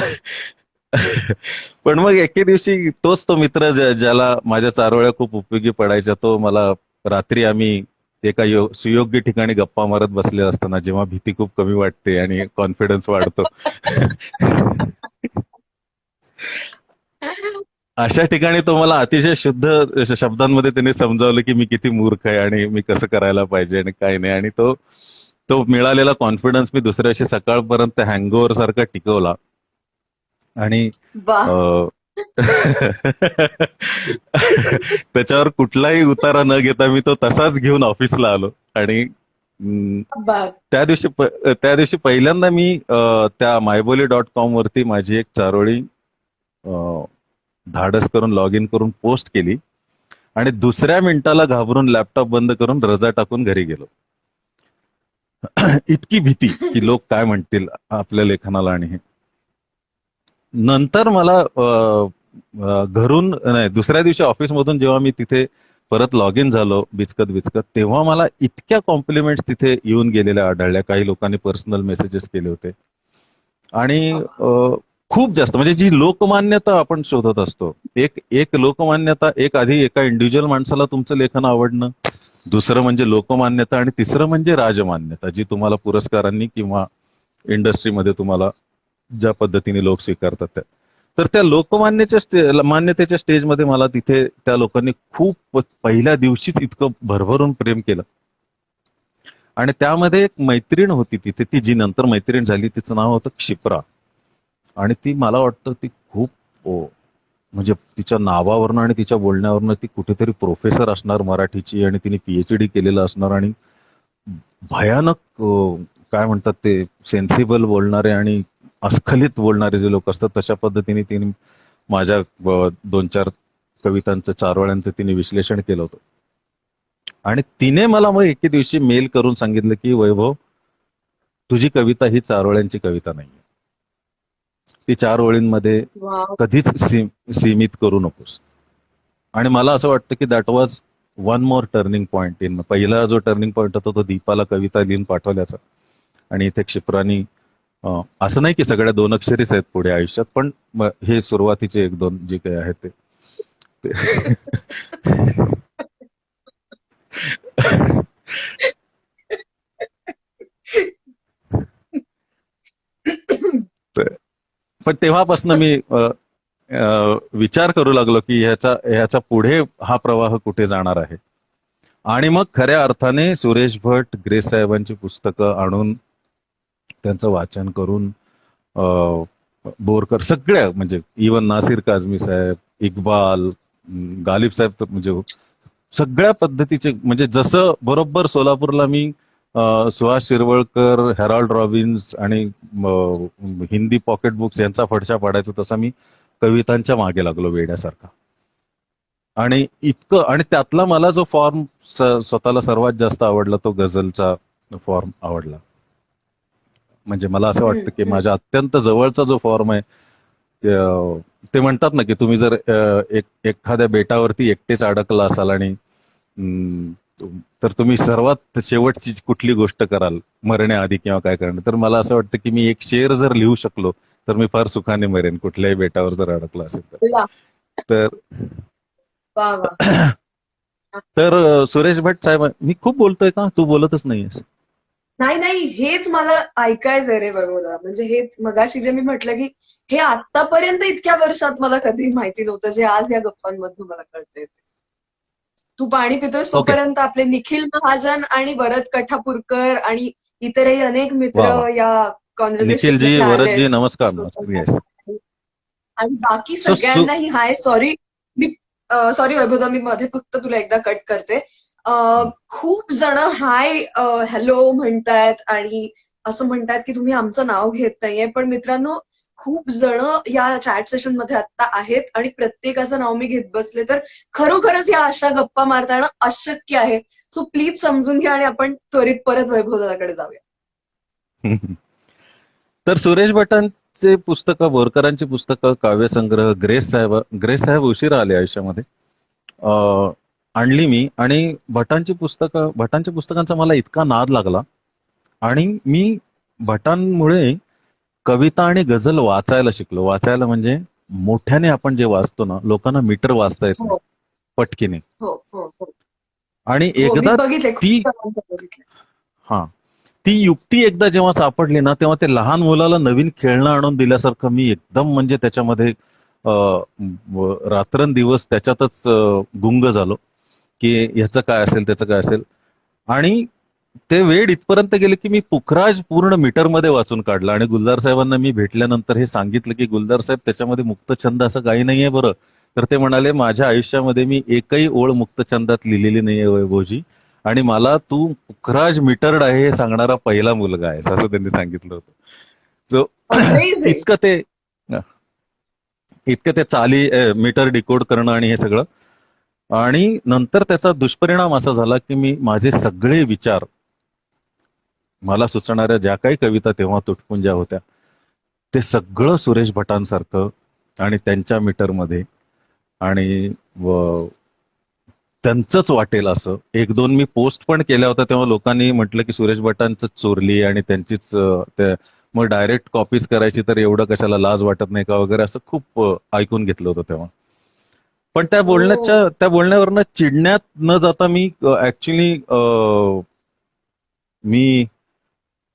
पण मग एके दिवशी तोच तो मित्र ज्याला माझ्या चारोळ्या खूप उपयोगी पडायच्या, तो मला रात्री आम्ही एका सुयोग्य ठिकाणी गप्पा मारत बसलेला असताना, जेव्हा भीती खूप कमी वाटते आणि कॉन्फिडन्स वाढतो अशा ठिकाणी तो मला अतिशय शुद्ध शब्दांमध्ये त्याने समजावलं की मी किती मूर्ख आहे आणि मी कसं करायला पाहिजे आणि काय नाही. आणि तो तो मिळालेला कॉन्फिडन्स मी दुसऱ्या दिवशी सकाळपर्यंत हँगओव्हर सारखा टिकवला. आणि वा. अ, त्याच्यावर कुठलाही उतारा न घेता मी तो तसाच घेऊन ऑफिसला आलो. आणि वा. त्या दिवशी पहिल्यांदा मी त्या मायबोली.com वरती माझी एक चारोळी धाडस करून लॉग इन करून पोस्ट केली आणि दुसऱ्या मिनिटाला घाबरून लॅपटॉप बंद करून रजा टाकून घरी गेलो. इतकी भीती की लोक काय म्हणतील आपल्या लेखनाला. आणि हे नंतर मला घरून नाही, दुसऱ्या दिवशी ऑफिसमधून जेव्हा मी तिथे परत लॉग इन झालो बिचकत तेव्हा मला इतक्या कॉम्प्लिमेंट्स तिथे येऊन गेलेल्या आढळल्या. काही लोकांनी पर्सनल मेसेजेस केले होते. आणि खूप जास्त म्हणजे जी लोकमान्यता आपण शोधत असतो, एक एक लोकमान्यता, एक आधी एका इंडिव्हिज्युअल माणसाला तुमचं लेखन आवडणं, दुसरं म्हणजे लोकमान्यता, आणि तिसरं म्हणजे राजमान्यता, जी तुम्हाला पुरस्कारांनी किंवा इंडस्ट्रीमध्ये तुम्हाला ज्या पद्धतीने लोक स्वीकारतात त्या. तर त्या मान्यतेच्या स्टेजमध्ये मला तिथे त्या लोकांनी खूप पहिल्या दिवशीच इतकं भरभरून प्रेम केलं. आणि त्यामध्ये एक मैत्रीण होती तिथे, ती जी नंतर मैत्रीण झाली, तिचं नाव होतं क्षिप्रा. आणि ती मला वाटतं ती खूप म्हणजे तिच्या नावावरनं आणि तिच्या बोलण्यावरनं ती कुठेतरी प्रोफेसर असणार मराठीची, आणि तिने PhD केलेलं असणार. आणि भयानक काय म्हणतात ते सेन्सिबल बोलणारे आणि अस्खलित बोलणारे जे लोक असतात तशा पद्धतीने तिने माझ्या 2-4 कवितांचं, चारोळ्यांचं तिने विश्लेषण केलं होतं. आणि तिने मला मग एके दिवशी मेल करून सांगितलं की वैभव, तुझी कविता ही चारोळ्यांची कविता नाहीये, ती 4 ओळींमध्ये वा. कधीच सीमित करू नकोस. आणि मला असं वाटतं की that was one more turning point in. पहिला जो टर्निंग पॉइंट होता तो दीपाला कविता लिहून पाठवल्याचा. आणि इथे क्षिप्रानी असं नाही की सगळ्या 2 अक्षरीच आहेत पुढे आयुष्यात, पण हे सुरुवातीचे 1-2 जे काही आहेत ते पण तेव्हापासून मी विचार करू लागलो की ह्याचा पुढे हा प्रवाह कुठे जाणार आहे. आणि मग खऱ्या अर्थाने सुरेश भट, ग्रेस साहेबांची पुस्तकं आणून त्यांचं वाचन करून बोरकर, सगळ्या म्हणजे इवन नासिर काझमी साहेब, इक्बाल, गालिब साहेब, तर म्हणजे सगळ्या पद्धतीचे, म्हणजे जसं बरोबर सोलापूरला मी सुहास शिरवळकर, हेराल्ड रॉबिन्स आणि हिंदी पॉकेट बुक्स यांचा फडशा पाडायचो, तसा मी कवितांच्या मागे लागलो वेड्यासारखा. आणि इतकं, आणि त्यातला मला जो फॉर्म स्वतःला सर्वात जास्त आवडला तो गझलचा फॉर्म आवडला. म्हणजे मला असं वाटतं की माझ्या अत्यंत जवळचा जो फॉर्म आहे, ते म्हणतात ना की तुम्ही जर एखाद्या बेटावरती एकटेच अडकला असाल आणि तर तुम्ही सर्वात शेवटची कुठली गोष्ट कराल मरण्याआधी किंवा काय करणार, तर मला असं वाटतं की मी एक शेर जर लिहू शकलो तर मी फार सुखाने मरेन कुठल्याही बेटावर जर अडकला असेल तर. तर वा वा. तर सुरेश भट साहेब, मी खूप बोलतोय का? तू बोलतच नाहीयेस. नाही नाही, हेच मला ऐकायचंय रे वैभवदा. म्हणजे हेच मगाशी जे मी म्हटलं की हे आतापर्यंत इतक्या वर्षात मला कधी माहिती नव्हतं, जे आज या गप्पांमधून मला कळतंय. तू पाणी पितोयस ओके. तोपर्यंत आपले निखिल महाजन आणि वरद कठापुरकर आणि इतरही अनेक वा मित्र वा. या कॉन्व्हर्सेशन निखिलजी, मध्ये आलेत. वरदजी, नमस्कार नमस्कार. येस. आणि बाकी सो सगळ्यांनाही हाय. सॉरी मी सॉरी वैभवदा, मी मध्ये फक्त तुला एकदा कट करते. खूप जण हाय हॅलो म्हणतायत आणि असं म्हणतायत की तुम्ही आमचं नाव घेत नाहीये. पण मित्रांनो, खूप जण या चॅट सेशन मध्ये आता आहेत आणि प्रत्येकाचं नाव मी घेत बसले तर खरोखरच या अशा गप्पा मारता येणं अशक्य आहे. सो प्लीज समजून घ्या आणि आपण त्वरित परत वैभवदाकडे जाऊया. तर सुरेश भटांचे पुस्तकं, बोरकरांची पुस्तकं, काव्यसंग्रह, ग्रेस साहेब उशिरा आले आयुष्यामध्ये, आणली मी. आणि भटांच्या पुस्तकांचा मला इतका नाद लागला आणि मी भटांमुळे कविता आणि गझल वाचायला शिकलो. वाचायला म्हणजे मोठ्याने आपण जे वाचतो ना, लोकांना मीटर वाचता येत नाही हो पटकीने. हो हो हो आणि हो, मी एकदा बघितले, खूप ती जणांचं बघितलंय. हा ती युक्ती एकदा जेव्हा सापडली ना, तेव्हा ते लहान मुलाला नवीन खेळणं आणून दिल्यासारखं मी एकदम म्हणजे त्याच्यामध्ये रात्रंदिवस त्याच्यातच गुंग झालो की ह्याचं काय असेल त्याचं काय असेल. आणि ते वेळ इथपर्यंत गेले की मी पुखराज पूर्ण मीटरमध्ये वाचून काढला. आणि गुलजार साहेबांना मी भेटल्यानंतर हे सांगितलं की गुलजार साहेब त्याच्यामध्ये मुक्तछंद असं काही नाहीये बरं. तर ते म्हणाले माझ्या आयुष्यामध्ये मी एकही ओळ मुक्तछंदात लिहिलेली नाहीये वैभवजी, आणि मला तू पुखराज मीटर्ड आहे हे सांगणारा पहिला मुलगा आहेस, असं त्यांनी सांगितलं होतं. So amazing. इतकं ते इतकं ते मीटर डिकोड करणं आणि हे सगळं. आणि नंतर त्याचा दुष्परिणाम असा झाला की मी माझे सगळे विचार, मला सुचणाऱ्या ज्या काही कविता तेव्हा तुटपुंज्या होत्या, ते सगळं सुरेश भटांसारखं आणि त्यांच्या मीटरमध्ये आणि त्यांचंच वाटेल असं एक दोन मी पोस्ट पण केल्या होत्या. तेव्हा लोकांनी म्हटलं की सुरेश भटांच चोरली आणि त्यांचीच मग डायरेक्ट कॉपीज करायची तर एवढं कशाला लाज वाटत नाही का वगैरे असं खूप ऐकून घेतलं होतं तेव्हा. पण हो. त्या बोलण्यावरनं चिडण्यात न जाता मी ऍक्च्युली मी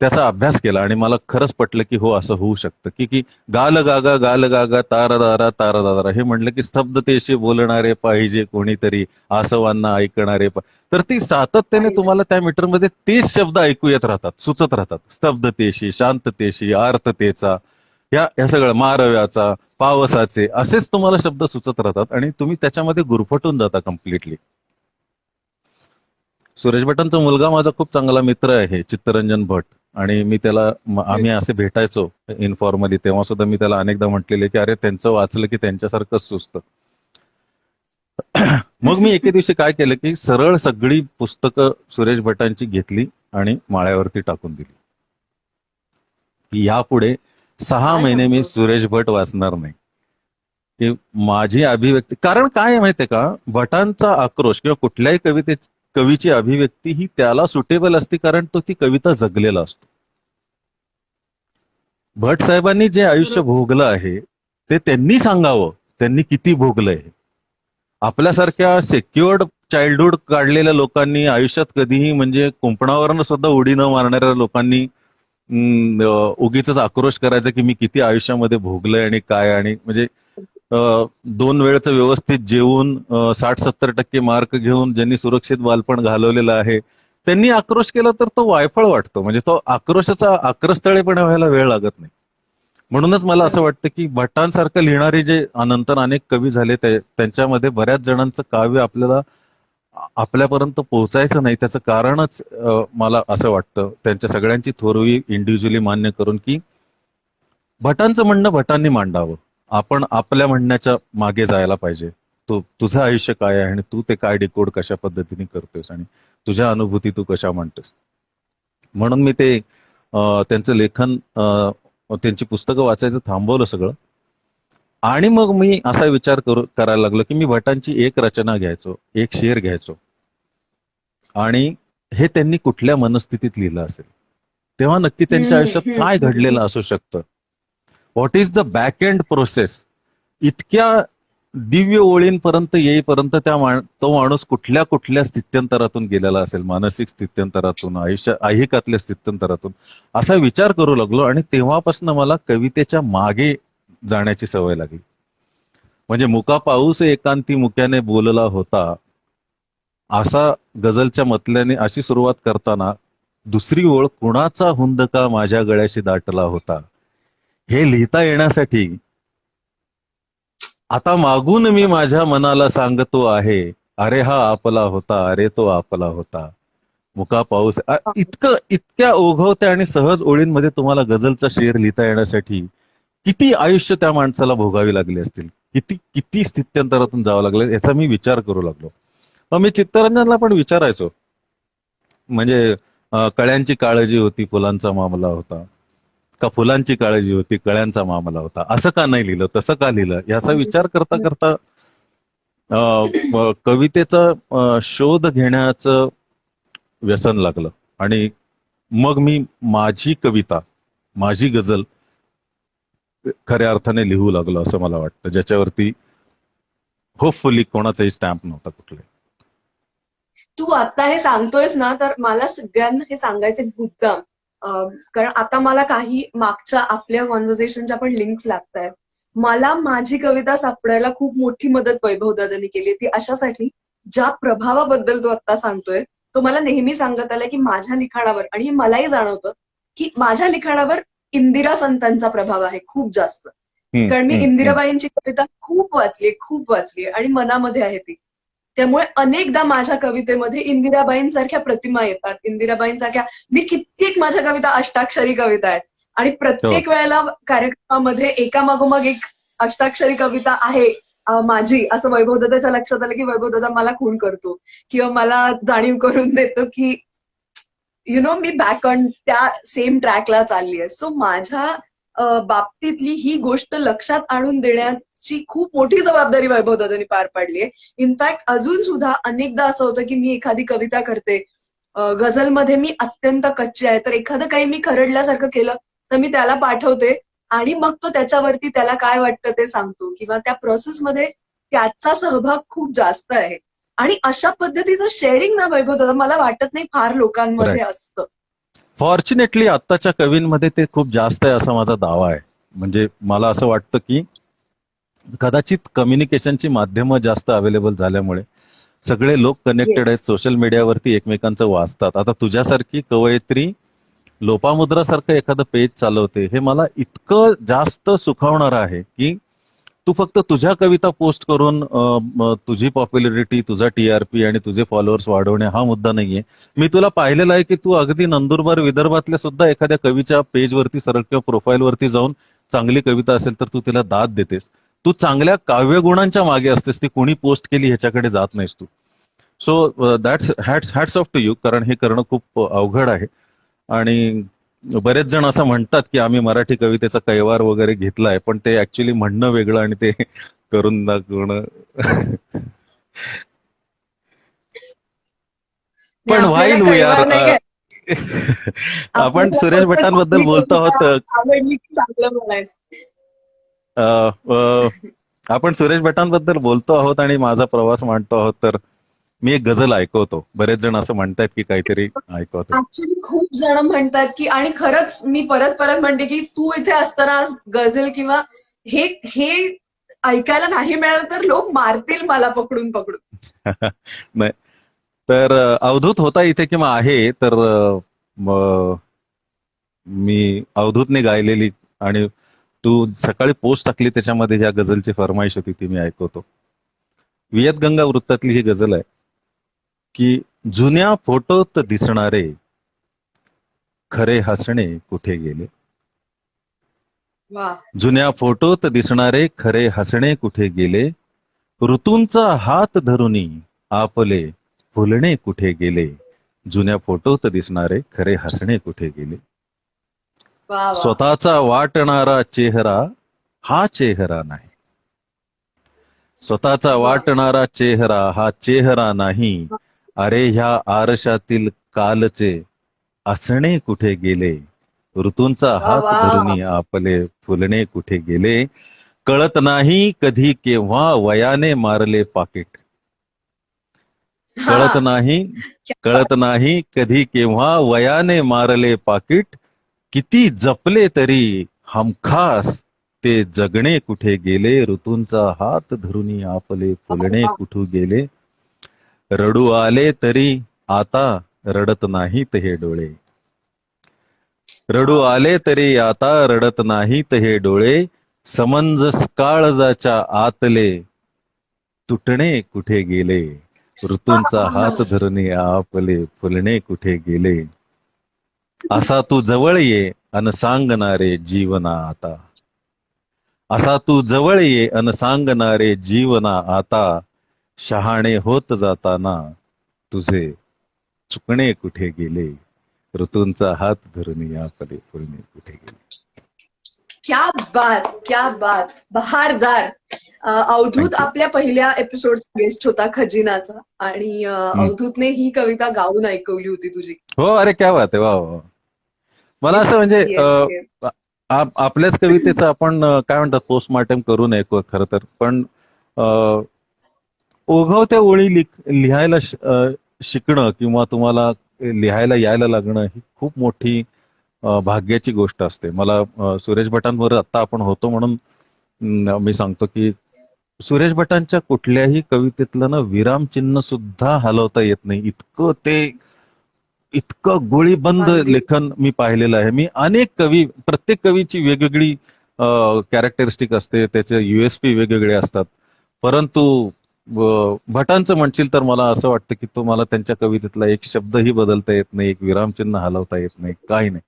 त्याचा अभ्यास केला आणि मला खरंच पटलं की हो असं होऊ शकतं की की गाल गागा तारा दारा हे म्हटलं की स्तब्धतेशी बोलणारे पाहिजे कोणीतरी, आसवांना ऐकणारे तर ती सातत्याने पाहिजे. तुम्हाला त्या मीटरमध्ये तेच शब्द ऐकू येत राहतात, सुचत राहतात. स्तब्धतेशी, शांततेशी, आर्ततेचा, या सगळं मारव्याचा, पावसाचे असेच तुम्हाला शब्द सुचत राहतात आणि तुम्ही त्याच्यामध्ये गुरफटून जाता कम्प्लिटली. सुरेश भटांचा मुलगा माझा खूप चांगला मित्र आहे चित्तरंजन भट. आणि मी त्याला आम्ही असे भेटायचो इनफॉर्मली, तेव्हा सुद्धा मी त्याला अनेकदा म्हटलेले की अरे त्यांचं वाचलं की त्यांच्यासारखंच सुचतं. मग मी एके दिवशी काय केलं की सरळ सगळी पुस्तकं सुरेश भटांची घेतली आणि माळ्यावरती टाकून दिली की यापुढे 6 महिने मी सांगतो. सुरेश भट वाचणार नाही. की माझी अभिव्यक्ती, कारण काय आहे माहितीये का, भटांचा आक्रोश किंवा कुठल्याही कवीची अभिव्यक्ती ही त्याला सुटेबल असते कारण तो ती कविता जगलेला असतो. भट साहेबांनी जे आयुष्य बरोबर. भोगलं आहे ते त्यांनी सांगावं, त्यांनी किती भोगलंय. आपल्यासारख्या सेक्युअर्ड चाइल्डहुड काढलेल्या लोकांनी आयुष्यात कधीही म्हणजे कुंपणावरनं सुद्धा उडी न मारणाऱ्या लोकांनी उगीच आक्रोश करायचा की मी किती आयुष्यामध्ये भोगलंय आणि काय, आणि म्हणजे 2 वेळचं व्यवस्थित जेवून 60-70% मार्क घेऊन ज्यांनी सुरक्षित बालपण घालवलेलं आहे त्यांनी आक्रोश केला तर तो वायफळ वाटतो. म्हणजे तो आक्रोशाचा आक्रस्थळेपणा व्हायला वेळ लागत नाही. म्हणूनच मला असं बरोबर. वाटतं की भटांसारखं लिहिणारे जे नंतर अनेक कवी झाले त्यांच्यामध्ये बऱ्याच जणांचं काव्य आपल्याला आपल्यापर्यंत पोहोचायचं नाही. त्याचं कारणच मला असं वाटतं त्यांच्या सगळ्यांची थोरवी इंडिव्हिज्युअली मान्य करून की भटांचं म्हणणं भटांनी मांडावं, आपण आपल्या म्हणण्याच्या मागे जायला पाहिजे. तुझं आयुष्य काय आहे आणि तू ते काय डिकोड कशा पद्धतीने करतोस आणि तुझ्या अनुभूती तू कशा मांडतोस. म्हणून मी ते त्यांचं लेखन, त्यांची पुस्तकं वाचायचं थांबवलं सगळं. आणि मग मी असा विचार करायला लागलो की मी भटांची एक रचना घ्यायचो, एक शेर घ्यायचो आणि हे त्यांनी कुठल्या मनस्थितीत लिहिलं असेल, तेव्हा नक्की त्यांच्या हम्म, आयुष्यात हम्म, काय हम्म. घडलेलं असू शकतं. What is the back end process. इतक्या दिव्य ओळींपर्यंत येईपर्यंत तो माणूस कुठल्या कुठल्या स्थित्यंतरातून गेलेला असेल, मानसिक स्थित्यंतरातून, ऐहिकातल्या स्थित्यंतरातून, असा विचार करू लागलो. आणि तेव्हापासून मला कवितेच्या मागे जाण्याची सवय लागली. म्हणजे मुका पाऊस एकांती मुक्याने बोलला होता, असा गझलच्या मतल्याने अशी सुरुवात करताना दुसरी ओळ कुणाचा हुंदका माझ्या गळ्याशी दाटला होता, हे लिहिता येण्यासाठी आता मागून मी माझ्या मनाला सांगतो आहे, अरे हा आपला होता, अरे तो आपला होता. मुका पाऊस इतक्या ओघवत्या आणि सहज ओळींमध्ये तुम्हाला गझलचा शेर लिहिता येण्यासाठी किती आयुष्य त्या माणसाला भोगावी लागली असतील, किती किती स्थित्यंतरातून जावं लागलं, याचा मी विचार करू लागलो. मग मी चित्तरंजनला पण विचारायचो, म्हणजे कळ्यांची काळजी होती फुलांचा मामला होता, का फुलांची काळजी होती कळ्यांचा मामला होता, असं का नाही लिहिलं, तसं का लिहिलं, याचा विचार करता करता कवितेचा शोध घेण्याचं व्यसन लागलं. आणि मग मी माझी कविता, माझी गझल खऱ्या अर्थाने लिहू लागलो असं मला वाटतं, ज्याच्यावरती होपफुली कोणाचाही स्टॅम्प नव्हता कुठले. तू आता हे सांगतोयस ना, तर मला सगळ्यांना हे सांगायचे मुद्दाम. कारण आता मला काही मागच्या आपल्या कॉन्व्हर्सेशनच्या पण लिंक्स लागतायत. मला माझी कविता सापडायला खूप मोठी मदत वैभव दादांनी केली. ती अशासाठी, ज्या प्रभावाबद्दल तो आता सांगतोय तो मला नेहमी सांगत आलाय की माझ्या लिखाणावर, आणि हे मलाही जाणवतं की माझ्या लिखाणावर इंदिरा संतांचा प्रभाव आहे खूप जास्त. हम्म, कारण मी हम्म, हम्म. इंदिराबाईंची कविता खूप वाचलीये आणि मनामध्ये आहे ती. त्यामुळे अनेकदा माझ्या कवितेमध्ये इंदिराबाईंसारख्या प्रतिमा येतात. इंदिराबाईंसारख्या, मी कित्येक माझ्या कविता अष्टाक्षरी कविता आहेत आणि हो. प्रत्येक वेळेला कार्यक्रमामध्ये एकामागोमाग एक अष्टाक्षरी कविता आहे माझी, असं वैभवदादाच्या लक्षात आलं की वैभवदादा मला खून करतो किंवा मला जाणीव करून देतो की मी बॅक ऑन त्या सेम ट्रॅकला चालली आहे. सो माझ्या बाबतीतली ही गोष्ट लक्षात आणून देण्याची खूप मोठी जबाबदारी वैभवदादांनी पार पाडली आहे. इनफॅक्ट अजून सुद्धा अनेकदा असं होतं की मी एखादी कविता करते, गझलमध्ये मी अत्यंत कच्ची आहे, तर एखादं काही मी खरडल्यासारखं केलं तर मी त्याला पाठवते आणि मग तो त्याच्यावरती त्याला काय वाटतं ते सांगतो, किंवा त्या प्रोसेसमध्ये त्याचा सहभाग खूप जास्त आहे. आणि अशा पद्धतीचं शेअरिंग ना वैभव दादा, मला वाटत नाही फार लोकांमध्ये राईट. असतं. फॉर्च्युनेटली आत्ताच्या कवींमध्ये ते खूप जास्त आहे असा माझा दावा आहे. म्हणजे मला असं वाटतं की कदाचित कम्युनिकेशनची माध्यमं जास्त अवेलेबल झाल्यामुळे सगळे लोक कनेक्टेड आहेत, येस. सोशल मीडियावरती एकमेकांचं वाचतात. आता तुझ्यासारखी कवयित्री लोपामुद्रासारखं एखादं पेज चालवते, हे मला इतकं जास्त सुखावणारं आहे की तू फक्त तुझ्या कविता पोस्ट करून तुझी पॉप्युलरिटी, तुझा टीआरपी आणि तुझे फॉलोअर्स वाढवणे हा मुद्दा नाहीये. मी तुला पाहिलेलं आहे की तू अगदी नंदुरबार विदर्भातल्या सुद्धा एखाद्या कवीच्या पेजवरती सरळ किंवा प्रोफाईलवरती जाऊन चांगली कविता असेल तर तू तिला दाद देतेस. तू चांगल्या काव्यगुणांच्या मागे असतेस, ती कोणी पोस्ट केली ह्याच्याकडे जात नाहीस तू. So that's hats off to you, कारण हे करणं खूप अवघड आहे. आणि बरेच जण असं म्हणतात की आम्ही मराठी कवितेचा कैवार वगैरे घेतलाय, पण ते ऍक्च्युली म्हणणं वेगळं आणि ते करून दाखवणं. नाही, पण आपल्याला व्हाईल यार. कैवार नाही काय, आपण आपल्याला सुरेश फक्त भटांबद्दल चांगली बोलतो कविता आहोत. आवडली की चांगलं म्हणायचं. अ, अ, आपण सुरेश भटांबद्दल बोलतो आहोत आणि माझा प्रवास मांडतो आहोत, तर मी एक गझल ऐकवतो. बरेच जण असं म्हणतात की काहीतरी ऐकवतो. ऍक्च्युली खूप जण म्हणतात की, आणि खरंच मी परत परत म्हणते की तू इथे असताना आज गझल किंवा हे हे ऐकायला नाही मिळालं तर लोक मारतील मला पकडून पकडून. नाही तर अवधूत होता इथे किंवा आहे, तर मी अवधूतने गायलेली आणि तू सकाळी पोस्ट टाकली त्याच्यामध्ये ज्या गझलची फरमाईश होती ती मी ऐकवतो. वियतगंगा वृत्तातली ही गझल आहे की जुन्या फोटोत दिसणारे खरे हसणे कुठे गेले. वा. जुन्या फोटोत दिसणारे खरे हसणे कुठे गेले. ऋतूंचा हात धरुनी आपले फुलणे कुठे गेले. जुन्या फोटोत दिसणारे खरे हसणे कुठे गेले. वा वा. स्वतःचा वाटणारा चेहरा हा चेहरा नाही. स्वतःचा वा. वाटणारा चेहरा हा चेहरा नाही. अरे ह्या आरशातील कालचे असणे कुठे गेले. ऋतूंचा वा हात वा. धरुनी आपले फुलणे कुठे गेले. कळत नाही कधी केव्हा वयाने मारले पाकिट. हा. कळत नाही कळत नाही कधी केव्हा वयाने मारले पाकिट. किती जपले तरी हमखास ते जगणे कुठे गेले. ऋतूंचा हात धरुनी आपले फुलणे कुठे गेले. रडू आले तरी आता रडत नाहीत हे डोळे. रडू आले तरी आता रडत नाहीत हे डोळे. समंजस काळजाच्या आतले तुटणे कुठे गेले. ऋतूंचा हात धरुनी आपले फुलणे कुठे गेले. असा तू जवळ ये अन सांगणारे जीवना आता. असा तू जवळ ये अन सांगणारे जीवना आता. शहाणे होत जाताना तुझे चुकणे कुठे गेले. ऋतूंचा हात धरुनी आपले फुलणे कुठे गेले. क्या बात, क्या बात, बहारदार. अवधूत थँक्यू. आपल्या पहिल्या एपिसोडचा गेस्ट होता खजिनाचा, आणि अवधूतने ही कविता गाऊन ऐकवली होती तुझी. हो, अरे क्या बात आहे. वा वा. मला येस असं म्हणजे येस येस. आपल्याच कवितेचं आपण काय म्हणतात पोस्टमार्टम करू नये खरं तर, पण ओघवत्या ओळी लिहायला शिकणं किंवा तुम्हाला लिहायला यायला लागणं ही खूप मोठी भाग्याची गोष्ट असते. मला सुरेश भटांवर आता आपण होतो म्हणून मी सांगतो की सुरेश भटांच्या कुठल्याही कवितेतलं ना विरामचिन्ह सुद्धा हलवता येत नाही, इतकं गोळीबंद अगदी लेखन मी पाहिलेलं आहे. मी अनेक कवी, प्रत्येक कवीची वेगवेगळी कॅरेक्टरिस्टिक असते, त्याचे युएसपी वेगवेगळे असतात. परंतु भटांचं म्हणशील तर मला असं वाटतं की तुम्हाला त्यांच्या कवितेतला एक शब्दही बदलता येत नाही, एक विरामचिन्ह हलवता येत नाही, काही नाही.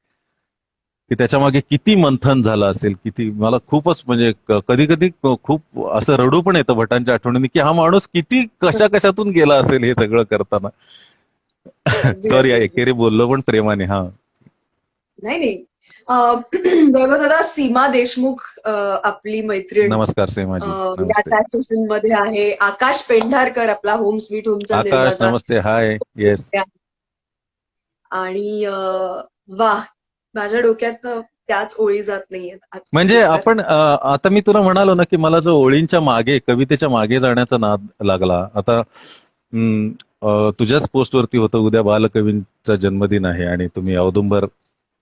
की त्याच्या मागे किती मंथन झालं असेल, किती, मला खूपच म्हणजे कधी कधी खूप असं रडू पण येतं भटांच्या आठवणीने की हा माणूस किती कशा कशातून गेला असेल हे सगळं करताना. अगदी सॉरी, अगदी अगदी. एकेरी बोललो पण प्रेमाने. हा, नाही नाही. वैभव दादा, सीमा देशमुख आपली मैत्रीण नमस्कार सीमाजी, या नमस्ते. चॅट सेशन मध्ये आहे. आकाश पेंढारकर आपला होम स्वीट होमचा आकाश निर्माता नमस्ते, हाय, येस. आणि वाह, माझ्या डोक्यात त्याच ओळी जात नाहीयेत. म्हणजे सुंदर. आपण आता मी तुला म्हणालो ना की मला जो ओळींच्या मागे, कवितेच्या मागे जाण्याचा नाद लागला. आता तुझ्याच पोस्टवरती होतं, उद्या बालकवींचा जन्मदिन आहे आणि तुम्ही औदुंबर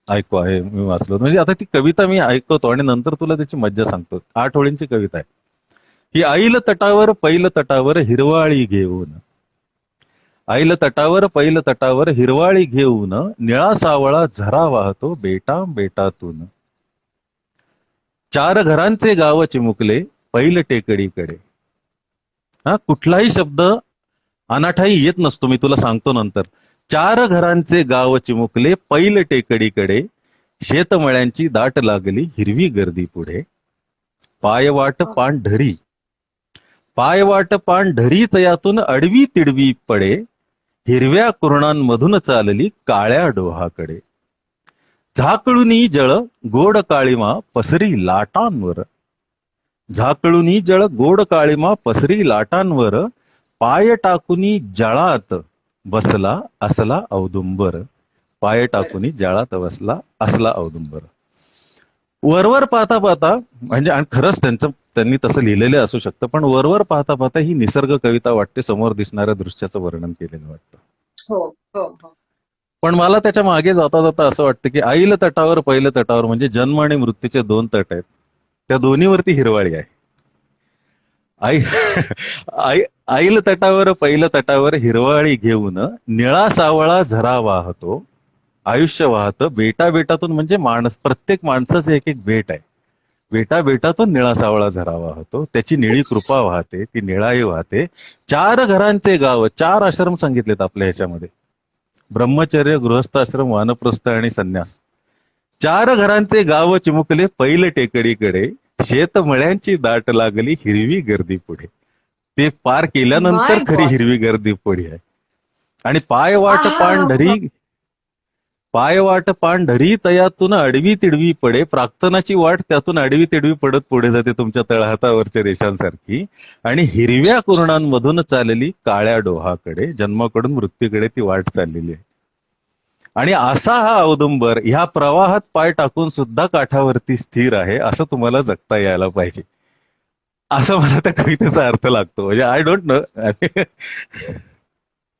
ऐकू आहे, मी वाचलो. म्हणजे आता ती कविता मी ऐकवतो आणि नंतर तुला त्याची मज्जा सांगतो. 8 ओळींची कविता आहे ही. ऐल तटावर पैल तटावर हिरवाळी घेऊन, ऐल तटावर पैल तटावर हिरवाळी घेऊन, निळा सावळा झरा वाहतो बेटा बेटातून. 4 घरांचे गाव चिमुकले पैल टेकडीकडे. हा, कुठलाही शब्द अनाठाई येत नसतो, मी तुला सांगतो नंतर. 4 घरांचे गाव चिमुकले पैल टेकडीकडे, शेतमळ्यांची दाट लागली हिरवी गर्दी पुढे. पायवाट पांढरी, पायवाट पांढरी तयातून अडवी तिडवी पडे, हिरव्या कुरणांमधून चालली काळ्या डोहाकडे. झाकळुनी जळ गोड काळीमा पसरी लाटांवर, झाकळुनी जळ गोड काळीमा पसरी लाटांवर, पाय टाकुनी जळात बसला असला औदुंबर, पाय टाकुनी जळात बसला असला औदुंबर. वरवर पाहता पाहता, म्हणजे आणि खरंच त्यांनी तसं लिहिलेलं असू शकतं, पण वरवर पाहता पाहता ही निसर्ग कविता वाटते, समोर दिसणाऱ्या दृश्याचं वर्णन केलेलं वाटतं. हो हो हो. पण मला त्याच्या मागे जाता जाता असं वाटतं की ऐल तटावर पहिलं तटावर म्हणजे जन्म आणि मृत्यूचे 2 तट आहेत, त्या दोन्हीवरती हिरवाळी आहे. आई आई ऐल तटावर पहिलं तटावर हिरवाळी घेऊन, निळा सावळा झरा वाहतो, आयुष्य वाहतं बेटा बेटातून. म्हणजे प्रत्येक माणसाचं एक एक बेट आहे. बेटा बेटातून निळा सावळा झरा वाहतो, त्याची निळी कृपा वाहते, ती निळाई वाहते. 4 घरांचे गाव, 4 आश्रम सांगितलेत आपल्या ह्याच्यामध्ये: ब्रह्मचर्य, गृहस्थाश्रम, वानप्रस्थ आणि संन्यास. 4 घरांचे गाव चिमुकले पैल टेकडीकडे, शेतमळ्यांची दाट लागली हिरवी गर्दी पुढे. ते पार केल्यानंतर माय खरी गॉड. हिरवी गर्दी पुढे आहे. आणि पायवाट पांढरी, पायवाट पांढरी तयातून अडवी तिडवी पडे, प्राक्तनाची वाट त्यातून अडवी तिडवी पडत पुढे जाते तुमच्या तळहातावरच्या रेषांसारखी. आणि हिरव्या कुरणांमधून चाललेली काळ्या डोहाकडे, जन्माकडून मृत्यूकडे ती वाट चाललेली आहे. आणि असा हा औदुंबर ह्या प्रवाहात पाय टाकून सुद्धा काठावरती स्थिर आहे, असं तुम्हाला जगता यायला पाहिजे, असं मला त्या कवितेचा अर्थ लागतो. म्हणजे आय डोंट नो.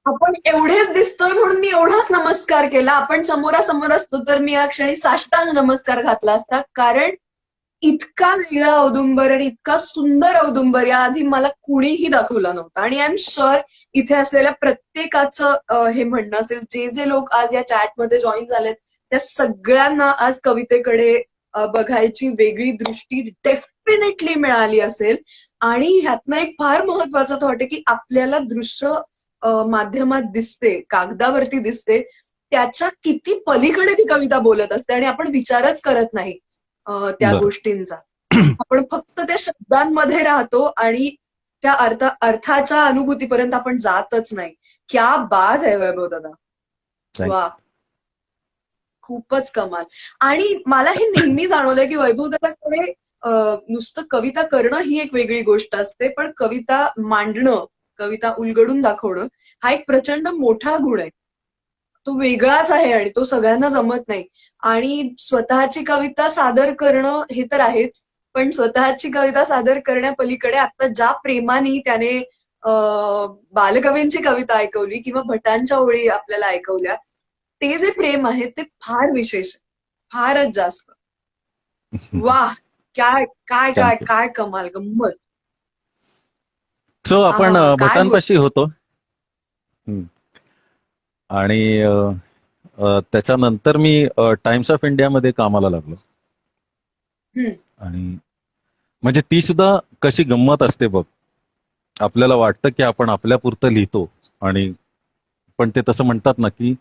आपण एवढेच दिसतोय म्हणून मी एवढाच नमस्कार केला. आपण समोरासमोर असतो तर मी या क्षणी साष्टांग नमस्कार घातला असता. कारण इतका वेगळा औदुंबर आणि इतका सुंदर औदुंबर याआधी मला कुणीही दाखवला नव्हता. आणि आय एम शुअर इथे असलेल्या प्रत्येकाचं हे म्हणणं असेल, जे जे लोक आज या चॅटमध्ये जॉईन झालेत त्या सगळ्यांना आज कवितेकडे बघायची वेगळी दृष्टी डेफिनेटली मिळाली असेल. आणि ह्यातनं एक फार महत्वाचा थॉट आहे की आपल्याला दृश्य माध्यमात दिसते, कागदावरती दिसते, त्याच्या किती पलीकडे ती कविता बोलत असते आणि आपण विचारच करत नाही त्या बरं. गोष्टींचा. आपण फक्त त्या शब्दांमध्ये राहतो आणि त्या अर्थाच्या अनुभूतीपर्यंत आपण जातच नाही. क्या बात आहे वैभव दादा, वा, खूपच कमाल. आणि मला हे नेहमी जाणवलंय की वैभव दादाकडे नुसतं कविता करणं ही एक वेगळी गोष्ट असते, पण कविता मांडणं, कविता उलगडून दाखवणं हा एक प्रचंड मोठा गुण आहे. तो वेगळाच आहे आणि तो सगळ्यांना जमत नाही. आणि स्वतःची कविता सादर करणं हे तर आहेच, पण स्वतःची कविता सादर करण्यापलीकडे आता ज्या प्रेमाने त्याने बालकवींची कविता ऐकवली किंवा भटांच्या ओळी आपल्याला ऐकवल्या, ते जे प्रेम आहे ते फार विशेष आहे, फारच जास्त. वाह, काय काय काय थँक्यू. काय कमाल गंमत. सो आपण आहा काय बोल. भटांपाशी होतो. हम्म. आणि त्याच्यानंतर मी टाइम्स ऑफ इंडियामध्ये कामाला लागलो. हम्म, आणि म्हणजे ती सुद्धा कशी गंमत असते बघ. आपल्याला वाटतं की आपण आपल्यापुरतं लिहितो आणि पण ते तसं म्हणतात ना की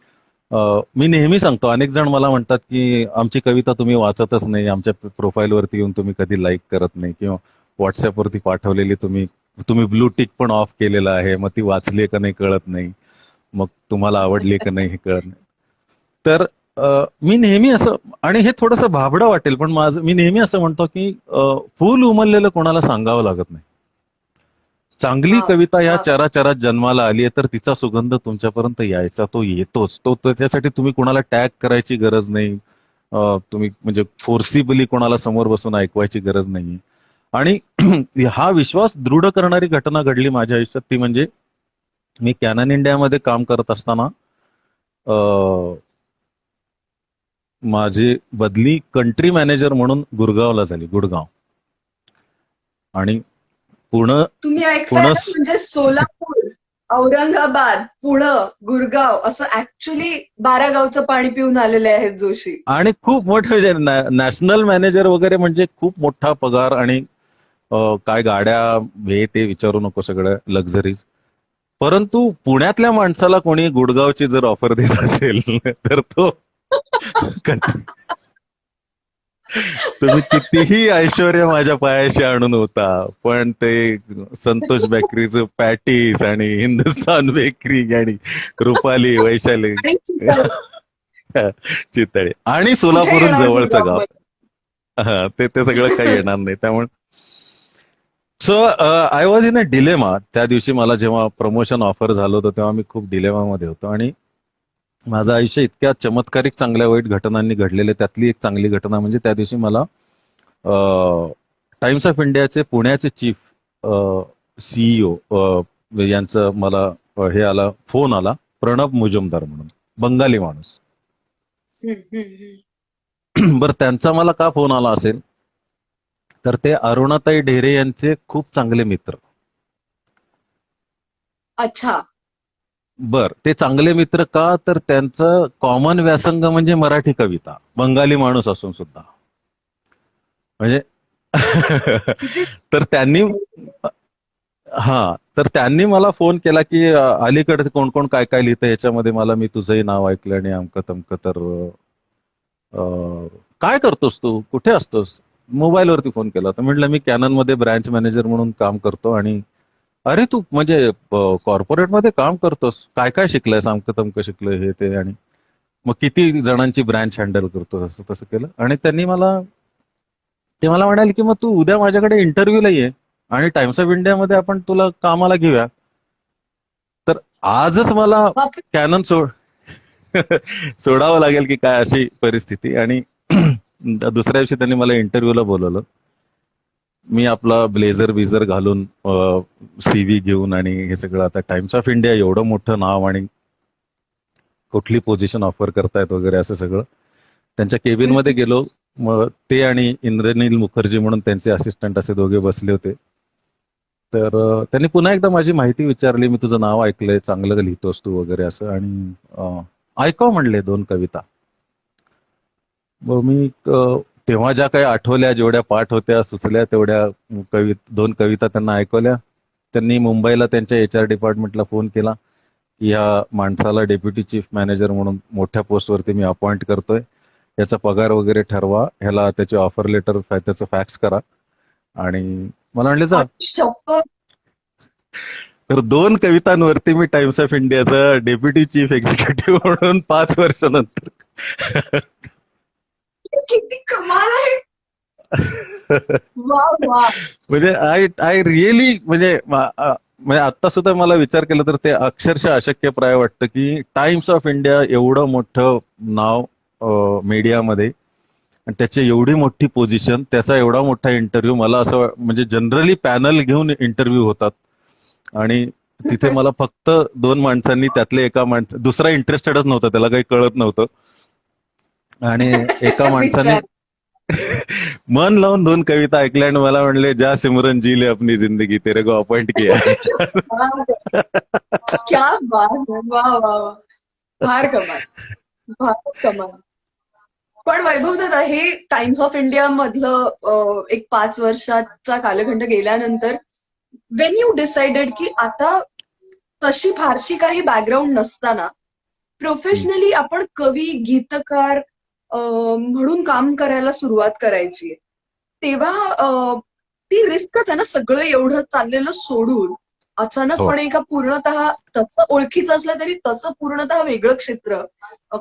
मी नेहमी सांगतो, अनेक जण मला म्हणतात की आमची कविता तुम्ही वाचतच नाही, आमच्या प्रोफाईलवरती येऊन तुम्ही कधी लाईक करत नाही किंवा व्हॉट्सअपवरती पाठवलेली तुम्ही तुम्ही ब्लू टिक पण ऑफ केलेला आहे, मग ती वाचली का नाही कळत नाही, मग तुम्हाला आवडली का नाही हे कळत नाही. तर मी नेहमी असं, आणि हे थोडंसं भाबडं वाटेल पण मी नेहमी असं म्हणतो की फूल उमललेलं कोणाला सांगावं लागत नाही. चांगली वाव कविता या वाव. चराचरात जन्माला आली आहे तर तिचा सुगंध तुमच्यापर्यंत यायचा, तो येतोच. तो त्याच्यासाठी तुम्ही कोणाला टॅग करायची गरज नाही. तुम्ही म्हणजे फोर्सिबली कोणाला समोर बसून ऐकवायची गरज नाही. आणि हा विश्वास दृढ करणारी घटना घडली माझ्या आयुष्यात, ती म्हणजे मी कॅनन इंडियामध्ये काम करत असताना माझी बदली कंट्री मॅनेजर म्हणून गुरगावला झाली, गुडगाव. आणि पुणे तुम्ही ऐकताय पुणे ना, म्हणजे सोलापूर, औरंगाबाद, पुणे, गुरगाव असं ऍक्च्युली 12 गावचं पाणी पिऊन आलेले आहेत जोशी. आणि खूप मोठे म्हणजे नॅशनल मॅनेजर वगैरे, म्हणजे खूप मोठा पगार आणि काय गाड्या, हे ते विचारू नको, सगळं लक्झरीज. परंतु पुण्यातल्या माणसाला कोणी गुडगावची जर ऑफर देत असेल तर तो कधी- तुम्ही कितीही ऐश्वर्य माझ्या पायाशी आणून होता, पण ते संतोष बेकरीचं पॅटीस आणि हिंदुस्तान बेकरी आणि रुपाली, वैशाली, आणि चितळ चितळे आणि कुठे सोलापूरहून येणार जवळचं गुरगाव गाव. मध्ये. हा, ते सगळं काही येणार नाही. त्यामुळे so I was in a dilemma. त्या दिवशी मला जेव्हा प्रमोशन ऑफर झालं होतं तेव्हा मी खूप डिलेमामध्ये होतो. आणि माझं आयुष्य इतक्या चमत्कारिक चांगल्या वाईट घटनांनी घडलेले, त्यातली एक चांगली घटना म्हणजे त्या दिवशी मला टाइम्स ऑफ इंडियाचे पुण्याचे चीफ सीईओ यांचं मला हे आला, फोन आला, प्रणब मुजुमदार म्हणून, बंगाली माणूस. हम्म, हम्म, हम्म. बरं, त्यांचा मला का फोन आला असेल, तर ते अरुणाताई ढेरे यांचे खूप चांगले मित्र. अच्छा. बर, ते चांगले मित्र का, तर त्यांचं कॉमन व्यासंग म्हणजे मराठी कविता, बंगाली माणूस असून सुद्धा. म्हणजे किती. तर त्यांनी, हा, तर त्यांनी मला फोन केला की अलीकडे कोण कोण काय काय लिहितं याच्यामध्ये, मला मी तुझंही नाव ऐकलं आणि अमकं तमकं, तर काय करतोस तू, कुठे असतोस. मोबाईलवरती फोन केला तर म्हटलं मी कॅननमध्ये ब्रँच मॅनेजर म्हणून काम करतो. आणि अरे तू म्हणजे कॉर्पोरेटमध्ये काम करतोस, काय काय शिकलंयस, अमकं तमकं शिकलोय हे ते, आणि मग किती जणांची ब्रँच हँडल करतोस, असं तसं केलं. आणि ते मला म्हणाले की मग तू उद्या माझ्याकडे इंटरव्ह्यूला ये आणि टाइम्स ऑफ इंडियामध्ये आपण तुला कामाला घेऊया. तर आजच मला बापरे. कॅनन सोडावं लागेल की काय, अशी परिस्थिती. आणि दुसऱ्या दिवशी त्यांनी मला इंटरव्ह्यूला बोलवलं. मी आपला ब्लेझर बिझर घालून, सीव्ही घेऊन, आणि हे सगळं, आता टाइम्स ऑफ इंडिया एवढं मोठं नाव आणि कुठली पोझिशन ऑफर करतायत वगैरे, असं सगळं. त्यांच्या केबिनमध्ये गेलो. मग ते आणि इंद्रनील मुखर्जी म्हणून त्यांचे असिस्टंट, असे दोघे बसले होते. तर त्यांनी पुन्हा एकदा माझी माहिती विचारली, मी तुझं नाव ऐकलंय, चांगलं लिहितोस तू वगैरे असं, आणि ऐकाव म्हणले 2 कविता. मग मी तेव्हा ज्या काही आठवल्या, जेवढ्या पाठ होत्या, सुचल्या तेवढ्या 2 कविता त्यांना ऐकवल्या. त्यांनी मुंबईला त्यांच्या HR डिपार्टमेंटला फोन केला की ह्या माणसाला डेप्युटी चीफ मॅनेजर म्हणून मोठ्या पोस्टवरती मी अपॉइंट करतोय, याचा पगार वगैरे ठरवा, ह्याला त्याचे ऑफर लेटर त्याचं फॅक्स करा. आणि मला म्हणले जा. शप्पथ. तर 2 कवितांवरती मी टाइम्स ऑफ इंडियाचा डेप्युटी चीफ एक्झिक्युटिव्ह म्हणून 5 वर्षानंतर किती कमाल आहे. वा वा. म्हणजे आय रिअली, म्हणजे आता सुद्धा मला विचार केला तर ते अक्षरशः अशक्यप्राय वाटतं की टाइम्स ऑफ इंडिया एवढं मोठं नाव मीडियामध्ये, आणि त्याची एवढी मोठी पोझिशन, त्याचा एवढा मोठा इंटरव्ह्यू. मला असं म्हणजे जनरली पॅनल घेऊन इंटरव्ह्यू होतात, आणि तिथे मला फक्त 2 माणसांनी, त्यातले एका दुसरा इंटरेस्टेडच नव्हता, त्याला काही कळत नव्हतं. आणि एका माणसाने विचार. मन लावून 2 कविता ऐकल्या आणि मला म्हणले, "जा सिमरन जी ले अपनी जिंदगी, तेरे को अपॉइंट किया है." क्या बात है, वा वा वा, फार कमाल, फारच कमाल. पण वैभव दादा, हे टाइम्स ऑफ इंडिया मधलं एक 5 वर्षाचा कालखंड गेल्यानंतर वेन यू डिसाइडेड की आता तशी फारशी काही बॅकग्राऊंड नसताना प्रोफेशनली आपण कवी, गीतकार म्हणून काम करायला सुरुवात करायची, तेव्हा ती रिस्कच आहे ना, सगळं एवढं चाललेलं सोडून हो. अचानकपणे एका पूर्णतः तसं ओळखीचं असलं तरी तसं पूर्णतः वेगळं क्षेत्र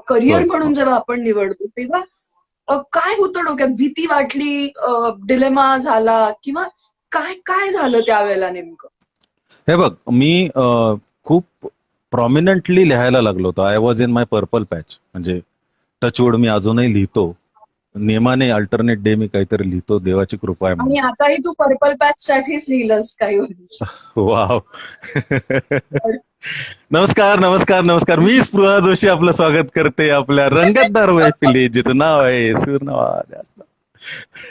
करिअर होय. म्हणून जेव्हा आपण निवडतो तेव्हा काय होतं डोक्यात? भीती वाटली, डिलेमा झाला, किंवा काय काय झालं त्यावेळेला नेमकं? हे बघ, मी खूप प्रॉमिनंटली लिहायला लागलो होतो. I was in my purple patch. म्हणजे टचवूड मी अजूनही लिहितो. नेमाने अल्टरनेट डे मी काहीतरी लिहितो. देवाची कृपा आहे आणि म्हणून. आताही तू पर्पल पॅच साठीच लिहिलंस काही वर्ष. वाव. नमस्कार, नमस्कार, नमस्कार. मी स्पृहा जोशी आपलं स्वागत करते आपल्या रंगतदार मैफिलीत, जिचं नाव आहे सूरनवा.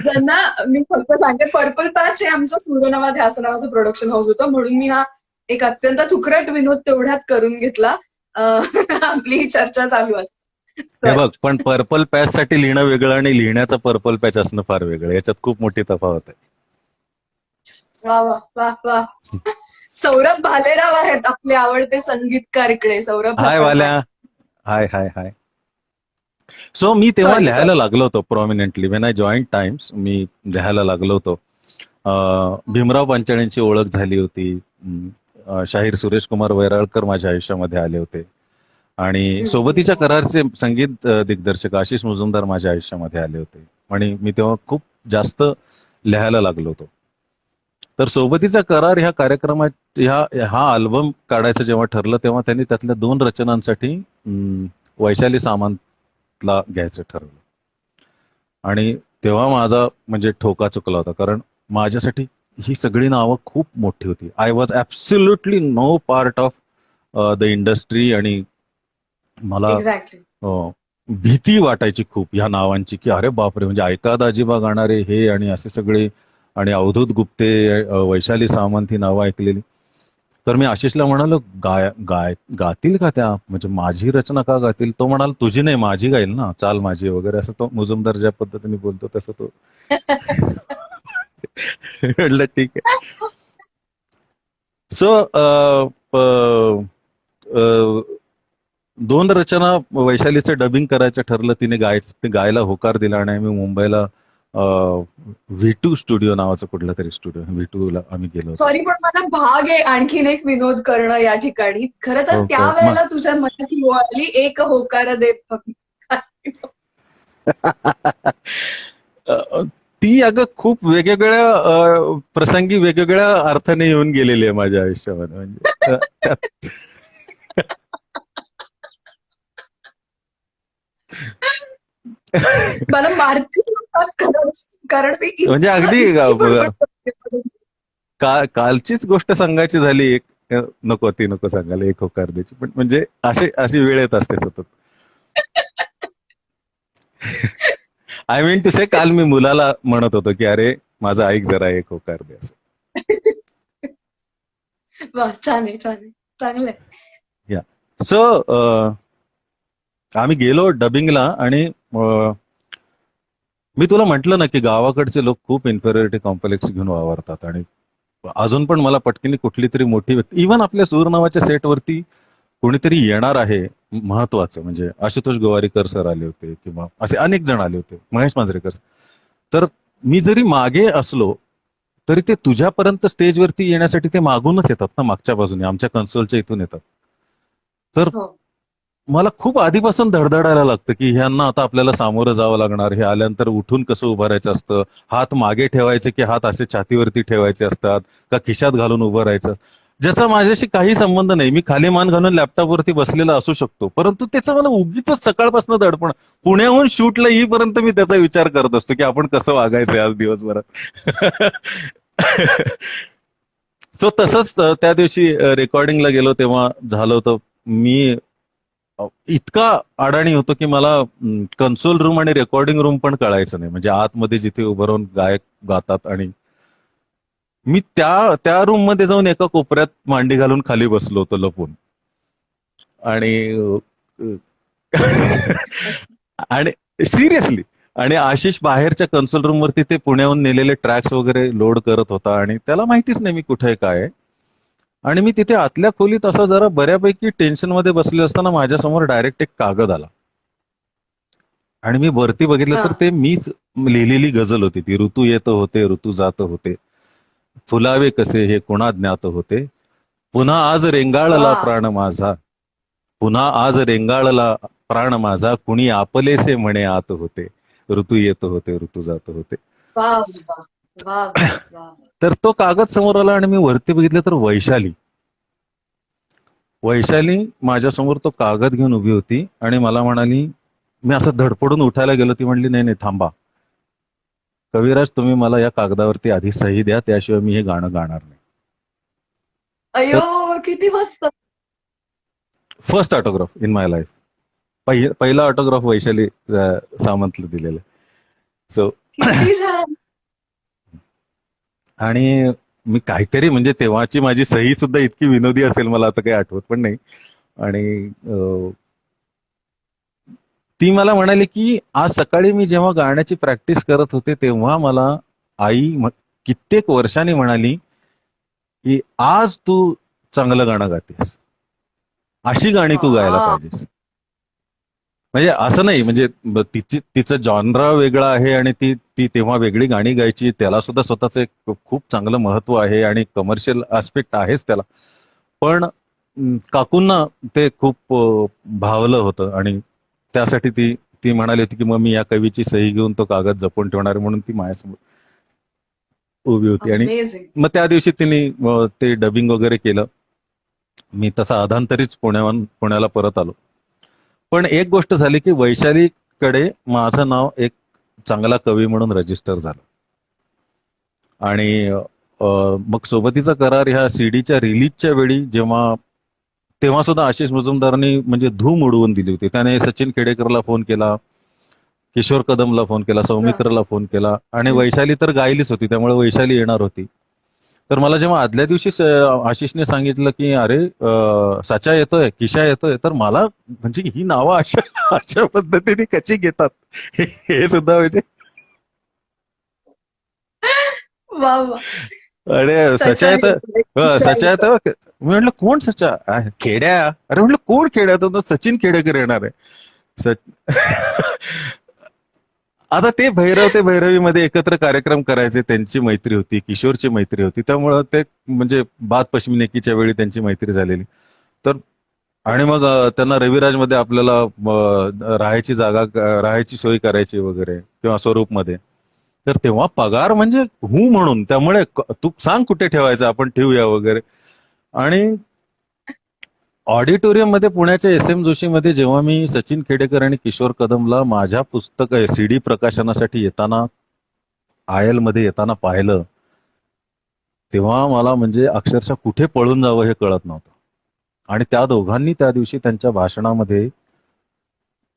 ज्यांना मी फक्त सांगते, पर्पल पॅच हे आमचं सूर्यनवा ध्यास नावाचं प्रोडक्शन हाऊस होतं, म्हणून मी हा एक अत्यंत तुकरट विनोद तेवढ्यात करून घेतला. आपली ही चर्चा चालू असते. हे चल. बघ, पण पर्पल पॅच साठी लिहिणं वेगळं आणि लिहिण्याचं पर्पल पॅच असणं फार वेगळं. याच्यात खूप मोठी तफावत आहे. वा वा वा वा. सौरभ भालेराव आहेत आपले आवडते संगीतकार इकडे. सौरभ हाय सत्तार. वाल्या. हाय हाय हाय. सो मी तेव्हा सॉरी लिहायला सॉरी. लागलो होतो prominently. When I join Times मी लिहायला लागलो होतो. भीमराव पांचाळेंची ओळख झाली होती. शाहीर सुरेश कुमार वैराळकर माझ्या आयुष्यामध्ये आले होते आणि सोबतीच्या करारचे संगीत दिग्दर्शक आशिष मुजुमदार माझ्या आयुष्यामध्ये आले होते आणि मी तेव्हा खूप जास्त लिहायला लागलो होतो. तर सोबतीचा करार ह्या कार्यक्रमात हा अल्बम काढायचं जेव्हा ठरलं तेव्हा त्यांनी त्यातल्या 2 रचनांसाठी वैशाली सामंतला घ्यायचं ठरवलं आणि तेव्हा माझा म्हणजे ठोका चुकला होता, कारण माझ्यासाठी ही सगळी नावं खूप मोठी होती. I was absolutely no part of the industry आणि मला एक्झॅक्टली. भीती वाटायची खूप ह्या नावांची, की अरे बापरे, म्हणजे ऐका दाजीबा गाणारे हे आणि असे सगळे आणि अवधूत गुप्ते, वैशाली सामंत ही नावं ऐकलेली. तर मी आशिषला म्हणालो, गातील का त्या, म्हणजे माझी रचना का गातील? तो म्हणाला, तुझी नाही माझी गाईल ना, चाल माझी वगैरे, असं तो मुजुमदार ज्या पद्धतीने बोलतो तसं तो. म्हटलं ठीक आहे. सो 2 रचना वैशालीचं डबिंग करायचं ठरलं. तिने ते गायला होकार दिला आणि आम्ही मुंबईला V2 स्टुडिओ नावाचं कुठलं तरी स्टुडिओ, V2 ला आम्ही गेलो होतो. सॉरी, पण मला भाग आहे आणखीन एक विनोद करणं या ठिकाणी. खरं तर हो, हो. त्यावेळेला तुझ्या मनात ही ओळखली एक होकार दे. ती अगं खूप वेगवेगळ्या प्रसंगी वेगवेगळ्या अर्थाने येऊन गेलेली आहे माझ्या आयुष्यामध्ये. म्हणजे मला मारती कारण मी म्हणजे अगदी इतकी बडबड करते. कालचीच गोष्ट सांगायची झाली एक, नको ती नको सांगायला, एक होकार द्यायची, पण म्हणजे अशी वेळ येत असते सतत. आय मीन टू से, काल मी मुलाला म्हणत होतो की अरे माझा ऐक जरा, एक होकार दे असं. वा, छान आहे, छान आहे, चांगलंय. या सो आम्ही गेलो डबिंगला आणि मी तुला म्हटलं ना की गावाकडचे लोक खूप इन्फेरियरिटी कॉम्प्लेक्स घेऊन वावरतात आणि अजून पण मला पटकीने कुठली तरी मोठी व्यक्ती, इव्हन आपल्या सूर नावाच्या सेटवरती कोणीतरी येणार आहे महत्वाचं, म्हणजे आशुतोष गोवारीकर सर आले होते किंवा असे अनेक जण आले होते, महेश मांजरेकर. तर मी जरी मागे असलो तरी ते तुझ्यापर्यंत स्टेजवरती येण्यासाठी ते मागूनच येतात ना, मागच्या बाजूने आमच्या कन्सोलच्या इथून येतात. तर हो. मला खूप आधीपासून धडधडायला लागतं की ह्यांना आता आपल्याला सामोरं जावं लागणार, हे आल्यानंतर उठून कसं उभं राहायचं असतं, हात मागे ठेवायचे की हात असे छातीवरती ठेवायचे असतात का खिशात घालून उभं राहायचं, ज्याचा माझ्याशी काही संबंध नाही. मी खाली मान घालून लॅपटॉपवरती बसलेला असू शकतो, परंतु त्याचं मला उगीच सकाळपासून दडपण, पुण्याहून शूटला येईपर्यंत मी त्याचा विचार करत असतो की आपण कसं वागायचंय आज दिवसभरात. सो तसंच त्या दिवशी रेकॉर्डिंगला गेलो तेव्हा झालं होतं. मी इतका अडाणी होतो की मला कन्सोल रूम आणि रेकॉर्डिंग रूम पण कळायचं नाही. म्हणजे आतमध्ये जिथे उभं राहून गायक गातात आणि मी त्या त्या रूम मध्ये जाऊन एका कोपऱ्यात मांडी घालून खाली बसलो होतो लपून. आणि आणि सिरियसली, आणि आशिष बाहेरच्या कन्सोल रूम वरती ते पुण्याहून नेलेले ट्रॅक्स वगैरे लोड करत होता आणि त्याला माहितीच नाही मी कुठे आहे, काय आहे. आणि मी तिथे आतल्या खोलीत असं जरा बऱ्यापैकी टेन्शन मध्ये बसले असताना माझ्यासमोर डायरेक्ट एक कागद आला आणि मी वरती बघितलं हा. तर ते मीच लिहिलेली गझल होती ती. ऋतू येत होते, ऋतू जात होते, फुलावे कसे हे कुणा ज्ञात होते, पुन्हा आज वा रेंगाळला प्राण माझा, पुन्हा आज रेंगाळला प्राण माझा, कुणी आपलेसे म्हणे आत होते, ऋतू येत होते, ऋतू जात होते. वा वा वा वा वा. तर तो कागद समोर आला आणि मी वरती बघितलं तर वैशाली वैशाली माझ्यासमोर तो कागद घेऊन उभी होती आणि मला म्हणाली, मी असं धडपडून उठायला गेलो, ती म्हणली नाही नाही थांबा कविराज, तुम्ही मला या कागदावरती आधी सही द्या, त्याशिवाय मी हे गाणं गाणार नाही. अयो, तर किती मस्त. First autograph in my life, पहिला ऑटोग्राफ वैशाली सामंतला दिलेला. सो किती छान. आणि मी काहीतरी, म्हणजे तेव्हाची माझी सही सुद्धा इतकी विनोदी असेल मला आता काही आठवत पण नाही. आणि ती मला म्हणाली की आज सकाळी मी जेव्हा गाण्याची प्रॅक्टिस करत होते तेव्हा मला आई कित्येक वर्षांनी म्हणाली की आज तू चांगलं गाणं गातेस, अशी गाणी तू गायला वा पाहिजेस. म्हणजे असं नाही, म्हणजे तिचं जॉनरा वेगळा आहे आणि ती ती तेव्हा वेगळी गाणी गायची, त्याला सुद्धा स्वतःचं एक खूप चांगलं महत्व आहे आणि कमर्शियल आस्पेक्ट आहेच त्याला. पण काकूंना ते खूप भावलं होतं आणि त्यासाठी ती ती म्हणाली होती की मग मी या कवीची सही घेऊन तो कागद जपून ठेवणार आहे, म्हणून ती माझ्यासमोर उभी होती. आणि अमेझिंग. मग त्या दिवशी तिने ते डबिंग वगैरे केलं. मी तसा अधांतरीच पुण्याला परत आलो. पण एक गोष्ट झाली की वैशालीकडे माझं नाव एक चांगला कवी म्हणून रजिस्टर झालं. आणि मग सोबतीचा करार ह्या सीडीच्या रिलीजच्या वेळी तेव्हा सुद्धा आशिष मुजुमदारांनी म्हणजे धूम उडवून दिली होती. त्याने सचिन खेडेकरला फोन केला, किशोर कदमला फोन केला, सौमित्रला फोन केला आणि वैशाली तर गायलीच होती, त्यामुळे वैशाली येणार होती. तर मला जेव्हा आदल्या दिवशी आशिषने सांगितलं की अरे सचा येतोय, किशा येतोय, तर मला म्हणजे ही नावं अशा अशा पद्धतीने कशी घेतात हे सुद्धा म्हणजे. वा वा. अरे सचा सचा येतं, येतोय, किशा सचा येतोय. येतं. मी म्हटलं कोण सचा? खेड्या. अरे म्हटलं कोण खेड्या? तो सचिन खेडेकर येणार आहे. आता ते भैरवीमध्ये एकत्र कार्यक्रम करायचे, त्यांची मैत्री होती, किशोरची मैत्री होती, त्यामुळं ते म्हणजे बात पश्मिनेकीच्या वेळी त्यांची मैत्री झालेली. तर आणि मग त्यांना रविराजमध्ये आपल्याला राहायची सोय करायची वगैरे किंवा स्वरूपमध्ये. तर तेव्हा पगार म्हणजे म्हणून, त्यामुळे तू सांग कुठे ठेवायचं, आपण ठेवूया वगैरे. आणि ऑडिटोरियम मध्ये पुण्याच्या SM जोशी मध्ये जेव्हा मी सचिन खेडेकर आणि किशोर कदमला माझ्या पुस्तक CD प्रकाशनासाठी येताना आयल मध्ये येताना पाहिलं, तेव्हा मला म्हणजे अक्षरशः कुठे पळून जावं हे कळत नव्हतं. आणि त्या दोघांनी त्या दिवशी त्यांच्या भाषणामध्ये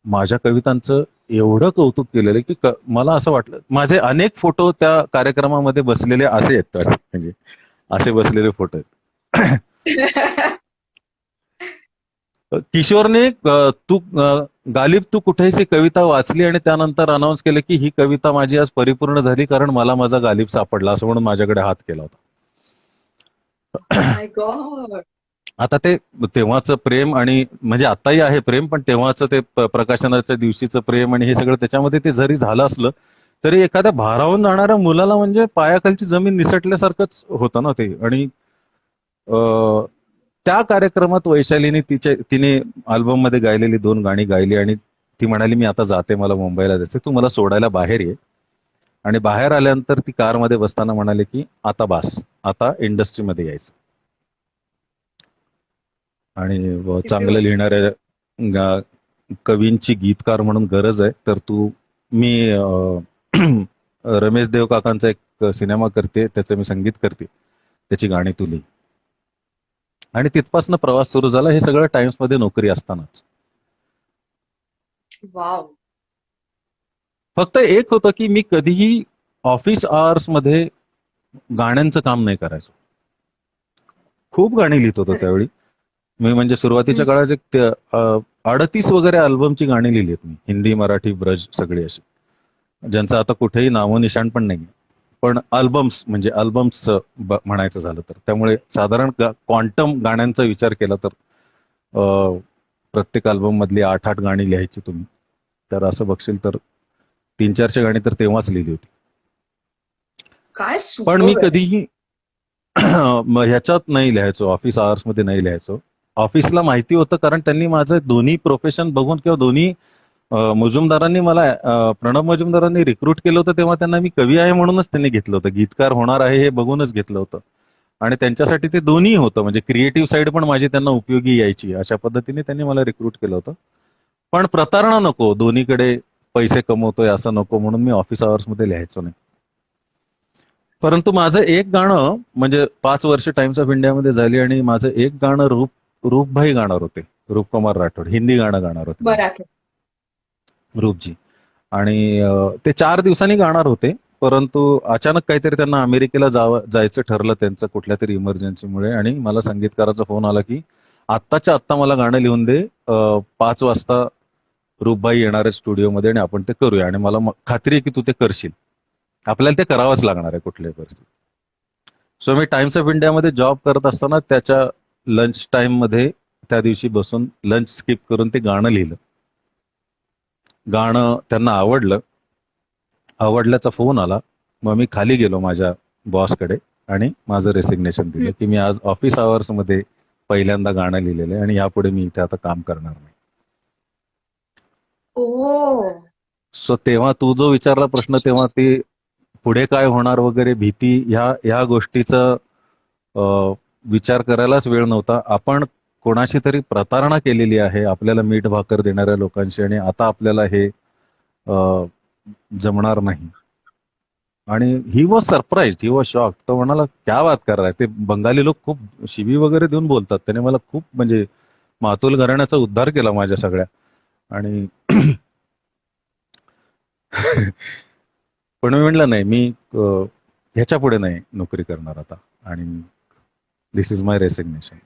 माझ्या कवितांचं एवढं कौतुक केलेलं की मला असं वाटलं, माझे अनेक फोटो त्या कार्यक्रमामध्ये बसलेले असे आहेत, म्हणजे असे बसलेले फोटो आहेत. किशोरने गालिब तू कुठेसी कविता वाचली आणि त्यानंतर अनाऊन्स केलं की ही कविता माझी आज परिपूर्ण झाली कारण मला माझा गालिब सापडला, असं म्हणून माझ्याकडे हात केला होता. माय गॉड. आता ते तेव्हाचं प्रेम, आणि म्हणजे आताही आहे प्रेम, पण तेव्हाचं ते प्रकाशनाच्या दिवशीचं प्रेम आणि हे सगळं त्याच्यामध्ये ते जरी झालं असलं तरी एखाद्या भारावून जाणाऱ्या मुलाला म्हणजे पायाखालची जमीन निसटल्यासारखंच होतं ना ते. आणि त्या कार्यक्रमात वैशालीने तिने अल्बम मध्ये गायलेली 2 गाणी गायली आणि ती म्हणाली मी आता जाते, मला मुंबईला जायचं, तू मला सोडायला बाहेर ये. आणि बाहेर आल्यानंतर ती कारमध्ये बसताना म्हणाले की आता बास, आता इंडस्ट्रीमध्ये यायचं आणि किती चांगलं मस्त. लिहिणाऱ्या कवींची गीतकार म्हणून गरज आहे. तर मी रमेश देव काकांचा एक सिनेमा करते, त्याचं मी संगीत करते, त्याची गाणी तू लिही. आणि तिथपासून प्रवास सुरू झाला. हे सगळं टाइम्स मध्ये नोकरी असतानाच. वाव. फक्त एक होतं की मी कधीही ऑफिस आवर्स मध्ये गाण्यांचं काम नाही करायचो. खूप गाणी लिहित होतो अरे. त्यावेळी. मी म्हणजे सुरुवातीच्या हम्म. काळात 38 वगैरे अल्बमची गाणी लिहिली आहेत मी, हिंदी मराठी ब्रज सगळी अशी, ज्यांचं आता कुठेही नामोनिशाण पण नाही. पण अल्बम्स म्हणजे अल्बम्स म्हणायचं झालं तर, त्यामुळे साधारण क्वांटम गाण्यांचा विचार केला तर प्रत्येक अल्बम मधली 8-8 गाणी लिहायची तुम्ही, तर असं बघशील तर 300-400 गाणी तर तेव्हाच लिहिली होती. काय पण मी सुपर आहे. कधीही ह्याच्यात नाही लिहायचो, ऑफिस आवर्स मध्ये नाही लिहायचो. ऑफिसला माहिती होतं कारण त्यांनी माझं दोन्ही प्रोफेशन बघून किंवा दोन्ही मुजुमदारांनी मला प्रणब मुजुमदारांनी रिक्रूट केलं होतं तेव्हा त्यांना मी कवी आहे म्हणूनच त्यांनी घेतलं होतं, गीतकार होणार आहे हे बघूनच घेतलं होतं. आणि त्यांच्यासाठी ते दोन्ही होतं, म्हणजे क्रिएटिव्ह साईड पण माझी त्यांना उपयोगी यायची, अशा पद्धतीने त्यांनी मला रिक्रूट केलं होतं. पण प्रतारणा नको, दोन्हीकडे पैसे कमवतोय असं नको म्हणून मी ऑफिस आवर्स मध्ये लिहायचो नाही. परंतु माझं एक गाणं म्हणजे 5 वर्ष टाइम्स ऑफ इंडियामध्ये झाली आणि माझं एक गाणं रूपभाई गाणार होते, रूपकुमार राठोड, हिंदी गाणं गाणार होते माझं, बराक. रूपजी. आणि ते 4 दिवसांनी गाणार होते, परंतु अचानक काहीतरी त्यांना अमेरिकेला जायचं ठरलं त्यांचं कुठल्या तरी इमर्जन्सीमुळे, आणि मला संगीतकाराचा फोन आला की आत्ताच्या आत्ता मला गाणं लिहून दे, 5 वाजता रूपबाई येणार आहे स्टुडिओमध्ये आणि आपण ते करूया, आणि मला खात्री आहे की तू ते करशील, आपल्याला ते करावंच लागणार आहे कुठल्याही परिस्थितीत. सो मी टाइम्स ऑफ इंडियामध्ये जॉब करत असताना त्याच्या लंच टाइम मध्ये त्या दिवशी बसून लंच स्किप करून ते गाणं लिहिलं. गाणं त्यांना आवडलं, आवडल्याचा फोन आला. मग मी खाली गेलो माझ्या बॉसकडे आणि माझं रेसिग्नेशन दिलं की मी आज ऑफिस आवर्स मध्ये पहिल्यांदा गाणं लिहिलेलं आहे आणि यापुढे मी इथे आता काम करणार नाही. ओ. सो तेव्हा तू जो विचारला प्रश्न, तेव्हा ते पुढे काय होणार वगैरे भीती, ह्या गोष्टीचा विचार करायलाच वेळ नव्हता. आपण कोणाशी तरी प्रतारणा केलेली आहे आपल्याला मीठ भाकर देणाऱ्या लोकांशी, आणि आता आपल्याला हे जमणार नाही. आणि he was surprise, he was shock. तो म्हणाला क्या बात कर रहा है. ते बंगाली लोक खूप शिवी वगैरे देऊन बोलतात, त्याने मला खूप म्हणजे मातोल घराण्याचा उद्धार केला माझ्या सगळ्या. आणि पण मी म्हटलं नाही, मी ह्याच्या पुढे नाही नोकरी करणार आता, आणि दिस इज माय रेसिग्नेशन.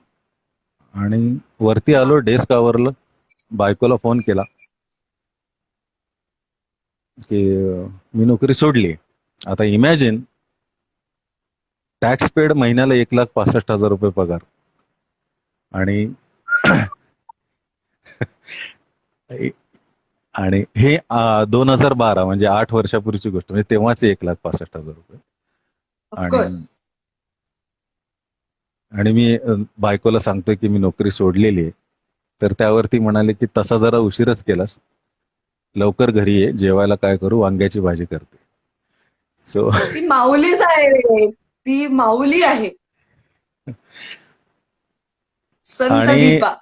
आणि वरती आलो, डेस्क आवरलं, बायकोला फोन केला की मी नोकरी सोडली. आता इमॅजिन, टॅक्स पेड महिन्याला 1,65,000 रुपये पगार, आणि आणि हे 2012 म्हणजे 8 वर्षापूर्वीची गोष्ट, म्हणजे तेव्हाच 1,65,000 रुपये. आणि ऑफकोर्स. आणि मी बायकोला सांगतोय की मी नोकरी सोडलेली आहे. तर त्यावरती म्हणाले की तसा जरा उशीरच केलास, लवकर घरी ये, जेवायला काय करू, वांग्याची भाजी करते. सो ती माऊलीच आहे रे, ती माऊली आहे. संत आणि दीपा.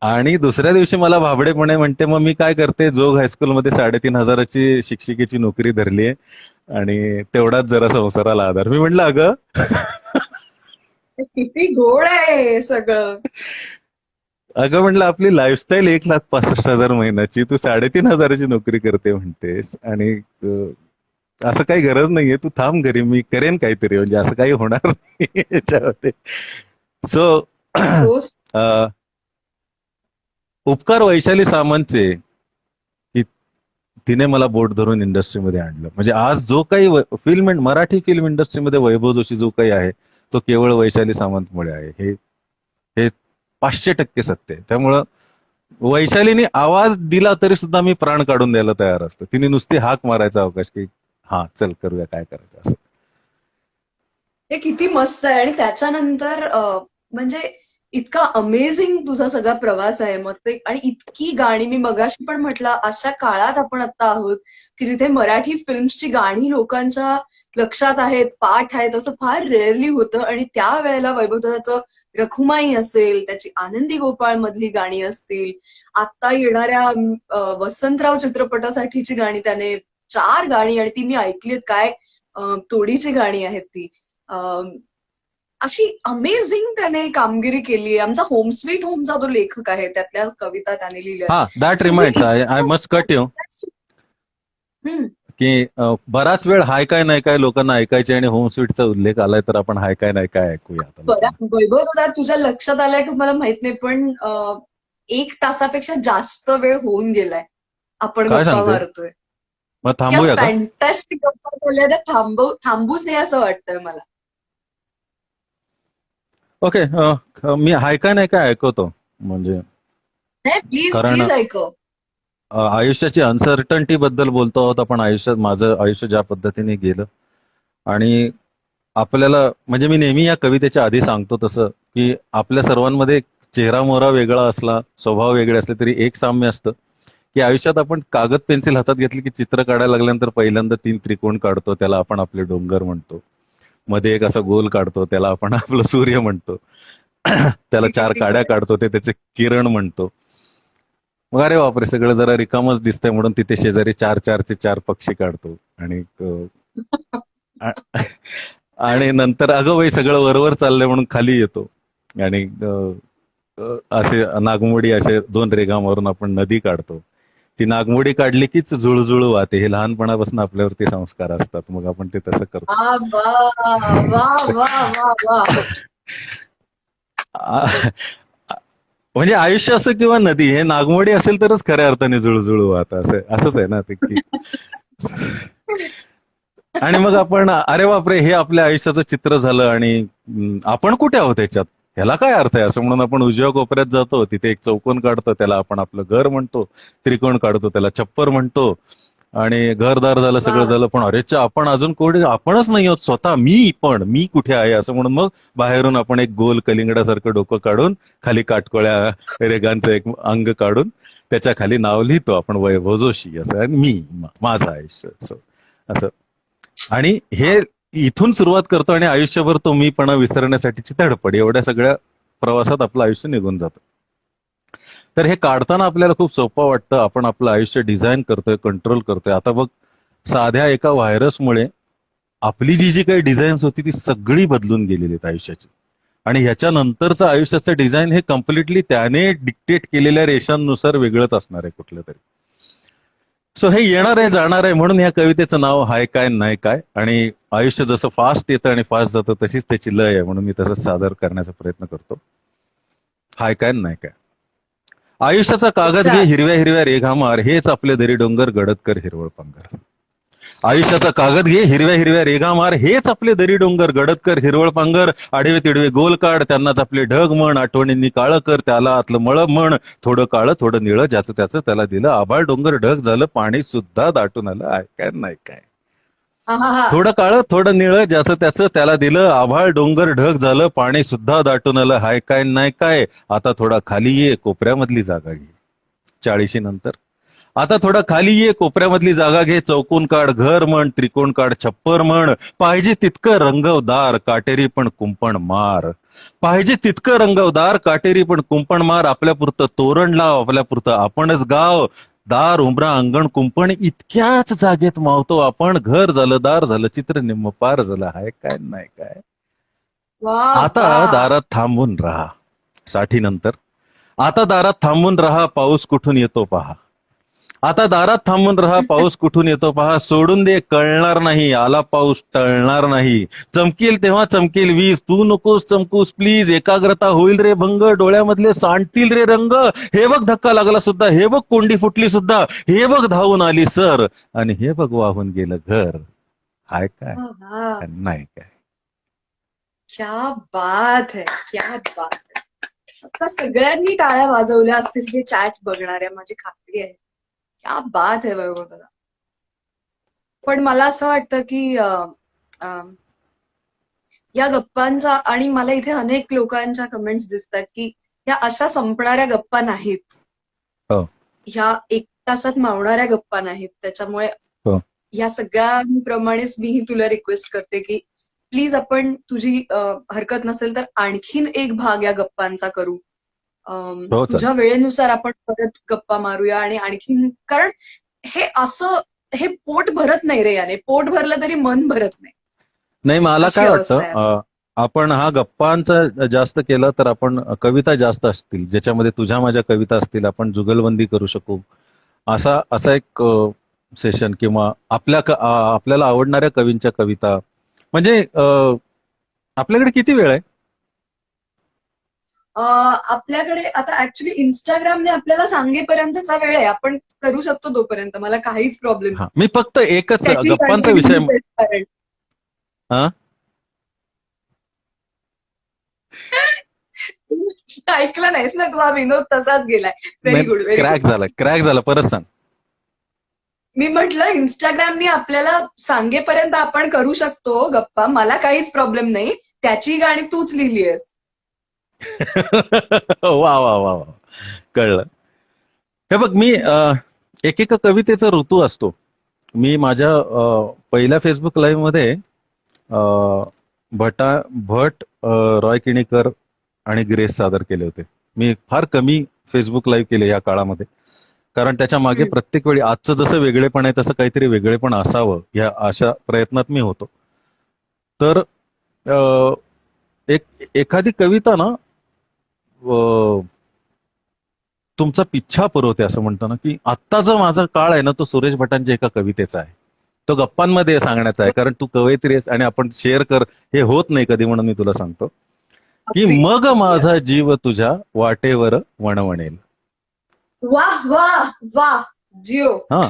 आणि दुसऱ्या दिवशी मला भाबडेपणे म्हणते, मग मी काय करते, जोग हायस्कूलमध्ये 3,500ची शिक्षिकेची नोकरी धरली आहे आणि तेवढाच जरा संसाराला आधार. मी म्हटलं अगं, किती गोड आहे हे सगळं. अगं म्हटलं आपली लाईफस्टाईल 1,65,000 महिन्याची, तू 3,500ची नोकरी करते म्हणतेस, आणि असं काही गरज नाहीये, तू थांब घरी, मी करेन काहीतरी, म्हणजे असं काही होणार नाही याच्यामध्ये. So so. उपकार वैशाली सामंतचे की तिने मला बोट धरून इंडस्ट्रीमध्ये आणलं. म्हणजे आज जो काही मराठी फिल्म इंडस्ट्रीमध्ये वैभव जोशी जो काही आहे, तो केवळ वैशाली सामंतमुळे आहे. हे हे 500% सत्य आहे. त्यामुळं वैशालीने आवाज दिला तरी सुद्धा मी प्राण काढून द्यायला तयार असतो. तिने नुसती हाक मारायचा अवकाश की हा चल करूया, काय करायचं असं. हे किती मस्त आहे. आणि त्याच्यानंतर म्हणजे इतका अमेझिंग तुझा सगळा प्रवास आहे मग ते. आणि इतकी गाणी, मी मगाशी पण म्हटलं, अशा काळात आपण आता आहोत की जिथे मराठी फिल्म्सची गाणी लोकांच्या लक्षात आहेत, पाठ आहेत, असं फार रेअरली होतं. आणि त्यावेळेला वैभवदाचं रखुमाई असेल, त्याची आनंदी गोपाळ मधली गाणी असतील, आता येणाऱ्या वसंतराव चित्रपटासाठीची गाणी, त्याने 4 गाणी, आणि ती मी ऐकलीत, काय तोडीची गाणी आहेत ती. अशी अमेझिंग त्याने कामगिरी केली आहे. आमचा होम स्वीट होमचा जो लेखक आहे त्यातल्या कविता त्याने लिहिल्या हा, that so me reminds, I इतकं मस्ट कट यू, हम्म, की बराच वेळ हाय काय नाही काय लोकांना ऐकायचे आणि होम स्वीटचा उल्लेख आलाय, तर आपण हाय काय नाही काय ऐकूया आता बरा लोकांना. वैभव दादा तुझ्या लक्षात आलंय की मला माहित नाही पण 1 तासापेक्षा जास्त वेळ होऊन गेलाय आपण काय गप्पा सांगते? मारतोय. मग इतक्या थांबूया का? फॅन्टॅस्टिक गप्पा झाल्या त्या थांबूच नाही असं वाटतंय मला. ओके, मी हाय काय नाही काय ऐकवतो. म्हणजे नाही प्लीज कारण प्लीज ऐकव. आयुष्याची अनसर्टन्टी बद्दल बोलतो आहोत आपण. माझं आयुष्य ज्या पद्धतीने गेलं आणि आपल्याला, म्हणजे मी नेहमी या कवितेच्या आधी सांगतो तसं, की आपल्या सर्वांमध्ये चेहरा मोहरा वेगळा असला, स्वभाव वेगळे असले तरी एक साम्य असतं, की आयुष्यात आपण कागद पेन्सिल हातात घेतली की चित्र काढायला लागल्यानंतर पहिल्यांदा 3 त्रिकोण काढतो, त्याला आपण आपले डोंगर म्हणतो. मध्ये एक असा गोल काढतो, त्याला आपण आपलं सूर्य म्हणतो. त्याला 4 काड्या काढतो, ते त्याचे किरण म्हणतो. मग अरे बापरे, सगळं जरा रिकामच दिसतंय म्हणून तिथे शेजारी 4-4चे 4 पक्षी काढतो आणि आ- आणि नंतर अगं बाई सगळं वरवर चाललंय म्हणून खाली येतो आणि असे नागमोडी असे 2 रेघा मारून आपण नदी काढतो. ती नागमोडी काढली कीच जुळजुळू वाहते. हे लहानपणापासून आपल्यावरती संस्कार असतात, मग आपण ते तसं करतो. वा वा वा वा वा वा. आ- म्हणजे आयुष्य असं किंवा नदी, हे नागमोडी असेल तरच खऱ्या अर्थाने जुळजुळू वाहतं, असंच आहे ना ते की. आणि मग आपण अरे बापरे हे आपल्या आयुष्याचं चित्र झालं आणि आपण कुठे आहोत याच्यात, ह्याला काय अर्थ आहे असं म्हणून आपण उजव्या कोपऱ्यात जातो, तिथे एक चौकोन काढतो, त्याला आपण आपलं घर म्हणतो. त्रिकोण काढतो, त्याला छप्पर म्हणतो. आणि घरदार झालं, वा सगळं झालं, पण अरेच्या आपण अजून कोणी आपणच नाही आहोत स्वतः. मी कुठे आहे असं म्हणून मग बाहेरून आपण एक गोल कलिंगडासारखं डोकं काढून खाली काटकोळ्या रेगांचं एक अंग काढून त्याच्या खाली नाव लिहितो आपण, वैभव जोशी असं, आणि माझं आयुष्य असं. आणि हे इथून सुरुवात करतो आणि आयुष्यभर तो मीपणा विसरण्यासाठीची धडपड, एवढ्या सगळ्या प्रवासात आपलं आयुष्य निघून जातं. तर हे काढताना आपल्याला खूप सोपं वाटतं. आपण आपलं आयुष्य डिझाईन करतोय, कंट्रोल करतोय. आता बघ, साध्या एका व्हायरसमुळे आपली जी काही डिझाईन्स होती ती सगळी बदलून गेलेली आहेत आयुष्याची. आणि ह्याच्यानंतरचं आयुष्याचं डिझाईन हे कम्प्लिटली त्याने डिक्टेट केलेल्या रेषांनुसार वेगळंच असणार आहे कुठलं तरी. सो हे येणार आहे जाणार आहे, म्हणून या कवितेचं नाव हाय काय नाही काय. आणि आयुष्य जसं फास्ट येतं आणि फास्ट जातं तशीच त्याची लय आहे, म्हणून मी तसं सादर करण्याचा प्रयत्न करतो. हाय काय नाही काय. आयुष्याचा कागद घे, हुशार. हिरव्या हिरव्या रेघा मार, हेच आपले दरी डोंगर गडद कर हिरवळ पांघर. आयुष्याचा कागद घे, हिरव्या हिरव्या रेघा मार, हेच आपले दरी डोंगर गडद कर हिरवळ पांघर. आडवे तिडवे गोल काढ, त्यांनाच आपले ढग म्हण, आठवणींनी काळं कर, त्याला आतलं मळब म्हण. थोडं काळं थोडं निळं, ज्याचं त्याचं त्याला दिलं आभाळ डोंगर ढग झालं, पाणी सुद्धा दाटून आलं. आहे काय नाही काय. हा हा हा. थोडं काळं थोडं निळं, ज्याचं त्याचं त्याला दिलं आभाळ डोंगर ढग झालं, पाणी सुद्धा दाटून आलं. हाय काय नाही काय. आता थोडा खाली ये, कोपऱ्यामधली जागा घे. 40 नंतर आता थोडा खाली ये, कोपऱ्यामधली जागा घे. चौकोन काढ, घर म्हण, त्रिकोण काढ, छप्पर म्हण. पाहिजे तितकं रंगवदार, काटेरी पण कुंपण मार. पाहिजे तितकं रंगवदार, काटेरी पण कुंपण मार. आपल्यापुरतं तोरण लाव, आपल्यापुरतं आपणच गाव. दार उंबरा अंगण कुंपण, इतक्याच जागेत मावतो आपण. घर झालं दार झालं चित्र निम्म पार झालं. हाय काय नाही काय. वा आता वा. दारात थांबून राहा. 60 नंतर आता दारात थांबून राहा, पाऊस कुठून येतो पहा. आता दारात थांबून राहा, पाऊस कुठून येतो पहा. सोडून दे कळणार नाही, आला पाऊस टळणार नाही. चमकेल तेव्हा चमकेल वीज, तू नकोस चमकूस प्लीज. एकाग्रता होईल रे भंग, डोळ्यामधले सांडतील रे रंग. हे बघ धक्का लागला सुद्धा, हे बघ कोंडी फुटली सुद्धा. हे बघ धावून आली सर, आणि हे बघ वाहून गेलं घर. हाय काय हा. नाही काय. क्या बात है, क्या बात है. आता सगळ्यांनी टाळ्या वाजवल्या असतील हे चॅट बघणाऱ्या, माझी खात्री आहे. क्या बात है वैभव दादा. पण मला असं वाटतं की या गप्पांचा, आणि मला इथे अनेक लोकांच्या कमेंट्स दिसतात की या अशा संपणाऱ्या गप्पा नाहीत, हो ह्या 1 तासात मावणाऱ्या गप्पा नाहीत. त्याच्यामुळे हो या सगळ्यांप्रमाणेच मीही तुला रिक्वेस्ट करते की प्लीज आपण, तुझी हरकत नसेल तर आणखीन एक भाग या गप्पांचा करू. हो तुझ्या चालेल. वेळेनुसार आपण परत गप्पा मारूया आणि आणखीन, कारण हे असं, हे पोट भरत नाही रे याने. पोट भरलं तरी मन भरत नाही, नाही मला अशी काय अवस्था आहे आता. वाटतं, आपण हा गप्पांचा जास्त केला तर आपण कविता जास्त असतील, ज्याच्यामध्ये तुझ्या माझ्या कविता असतील, आपण जुगलबंदी करू शकू. असा असा एक सेशन, किंवा आपल्याला आवडणाऱ्या कवींच्या कविता. म्हणजे आपल्याकडे किती वेळ आहे? आपल्याकडे आता ऍक्च्युली इंस्टाग्रामने आपल्याला सांगेपर्यंतचा वेळ आहे, आपण करू शकतो तोपर्यंत, मला काहीच प्रॉब्लेम हा, मी फक्त एकच त्याची गप्पांचा विषय. कारण हा, ऐकलं नाहीस ना तू, हा विनोद तसाच गेलाय. Very good, very good. Crack झाला, परत सांग. मी म्हटलं इंस्टाग्रामनी आपल्याला सांगेपर्यंत आपण करू शकतो गप्पा, मला काहीच प्रॉब्लेम नाही. त्याची गाणी तूच लिहिली आहेस. वा वा वा वा, कळलं. हे बघ, मी एकेका कवितेचा ऋतू असतो. मी माझ्या पहिल्या फेसबुक लाईव्ह मध्ये भट, रॉय किणीकर आणि ग्रेस सादर केले होते. मी फार कमी फेसबुक लाईव्ह केले या काळामध्ये, कारण त्याच्या मागे प्रत्येक वेळी आजचं जसं वेगळेपण आहे तसं काहीतरी वेगळेपण असावं या अशा प्रयत्नात मी होतो. तर एखादी कविता ना तुमचा पिच्छा पुरवते, असं म्हणतो ना, की आत्ता जो माझा काळ आहे ना तो सुरेश भटांच्या एका कवितेचा आहे. तो गप्पांमध्ये सांगण्याचा आहे, कारण तू कवयित्री आहेस आणि आपण शेअर कर, हे होत नाही कधी, म्हणून मी तुला सांगतो की मग माझा जीव तुझ्या वाटेवर वणवणेल. वाह वाह वाह, जिओ. हा,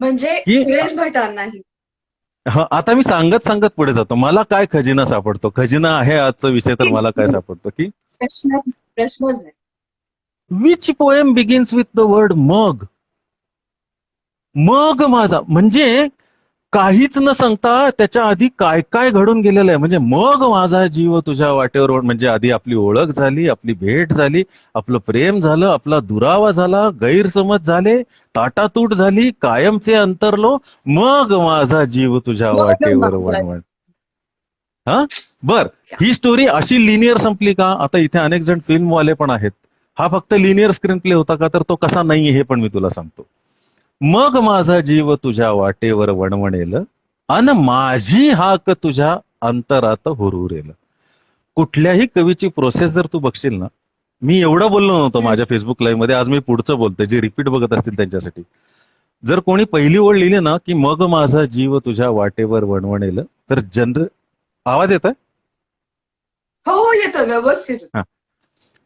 म्हणजे सुरेश भटांनाही. हा, आता मी सांगत पुढे जातो. मला काय खजिना सापडतो, खजिना आहे आजचा विषय, तर मला काय सापडतो की प्रश्नच नाही. Which poem begins with the word मग. मग माझा म्हणजे काहीच न सांगता त्याच्या आधी काय काय घडून गेलेलं आहे. म्हणजे मग माझा जीव तुझ्या वाटेवर, म्हणजे आधी आपली ओळख झाली, आपली भेट झाली, आपलं प्रेम झालं, आपला दुरावा झाला, गैरसमज झाले, ताटातूट झाली, कायमचे अंतरलो, मग माझा जीव तुझ्या वाटेवर वणवण. हा, बर, ही स्टोरी अशी लिनियर संपली का? आता इथे अनेक जण फिल्मवाले पण आहेत. हा फक्त लिनियर स्क्रीन प्ले होता का? तर तो कसा नाही हे पण मी तुला सांगतो. मग माझा जीव तुझ्या वाटेवर वणवणेल, अन माझी हाक तुझ्या अंतरात हुरहुरेल. कुठल्याही कवीची प्रोसेस जर तू बघशील ना, मी एवढं बोललो नव्हतो माझ्या फेसबुक लाईव्ह मध्ये, आज मी पुढचं बोलतोय, जे रिपीट बघत असतील त्यांच्यासाठी. जर कोणी पहिली ओळ लिहिली ना की मग माझा जीव तुझ्या वाटेवर वणवणेल, तर आवाज येत आहे? हो, येतोय व्यवस्थित.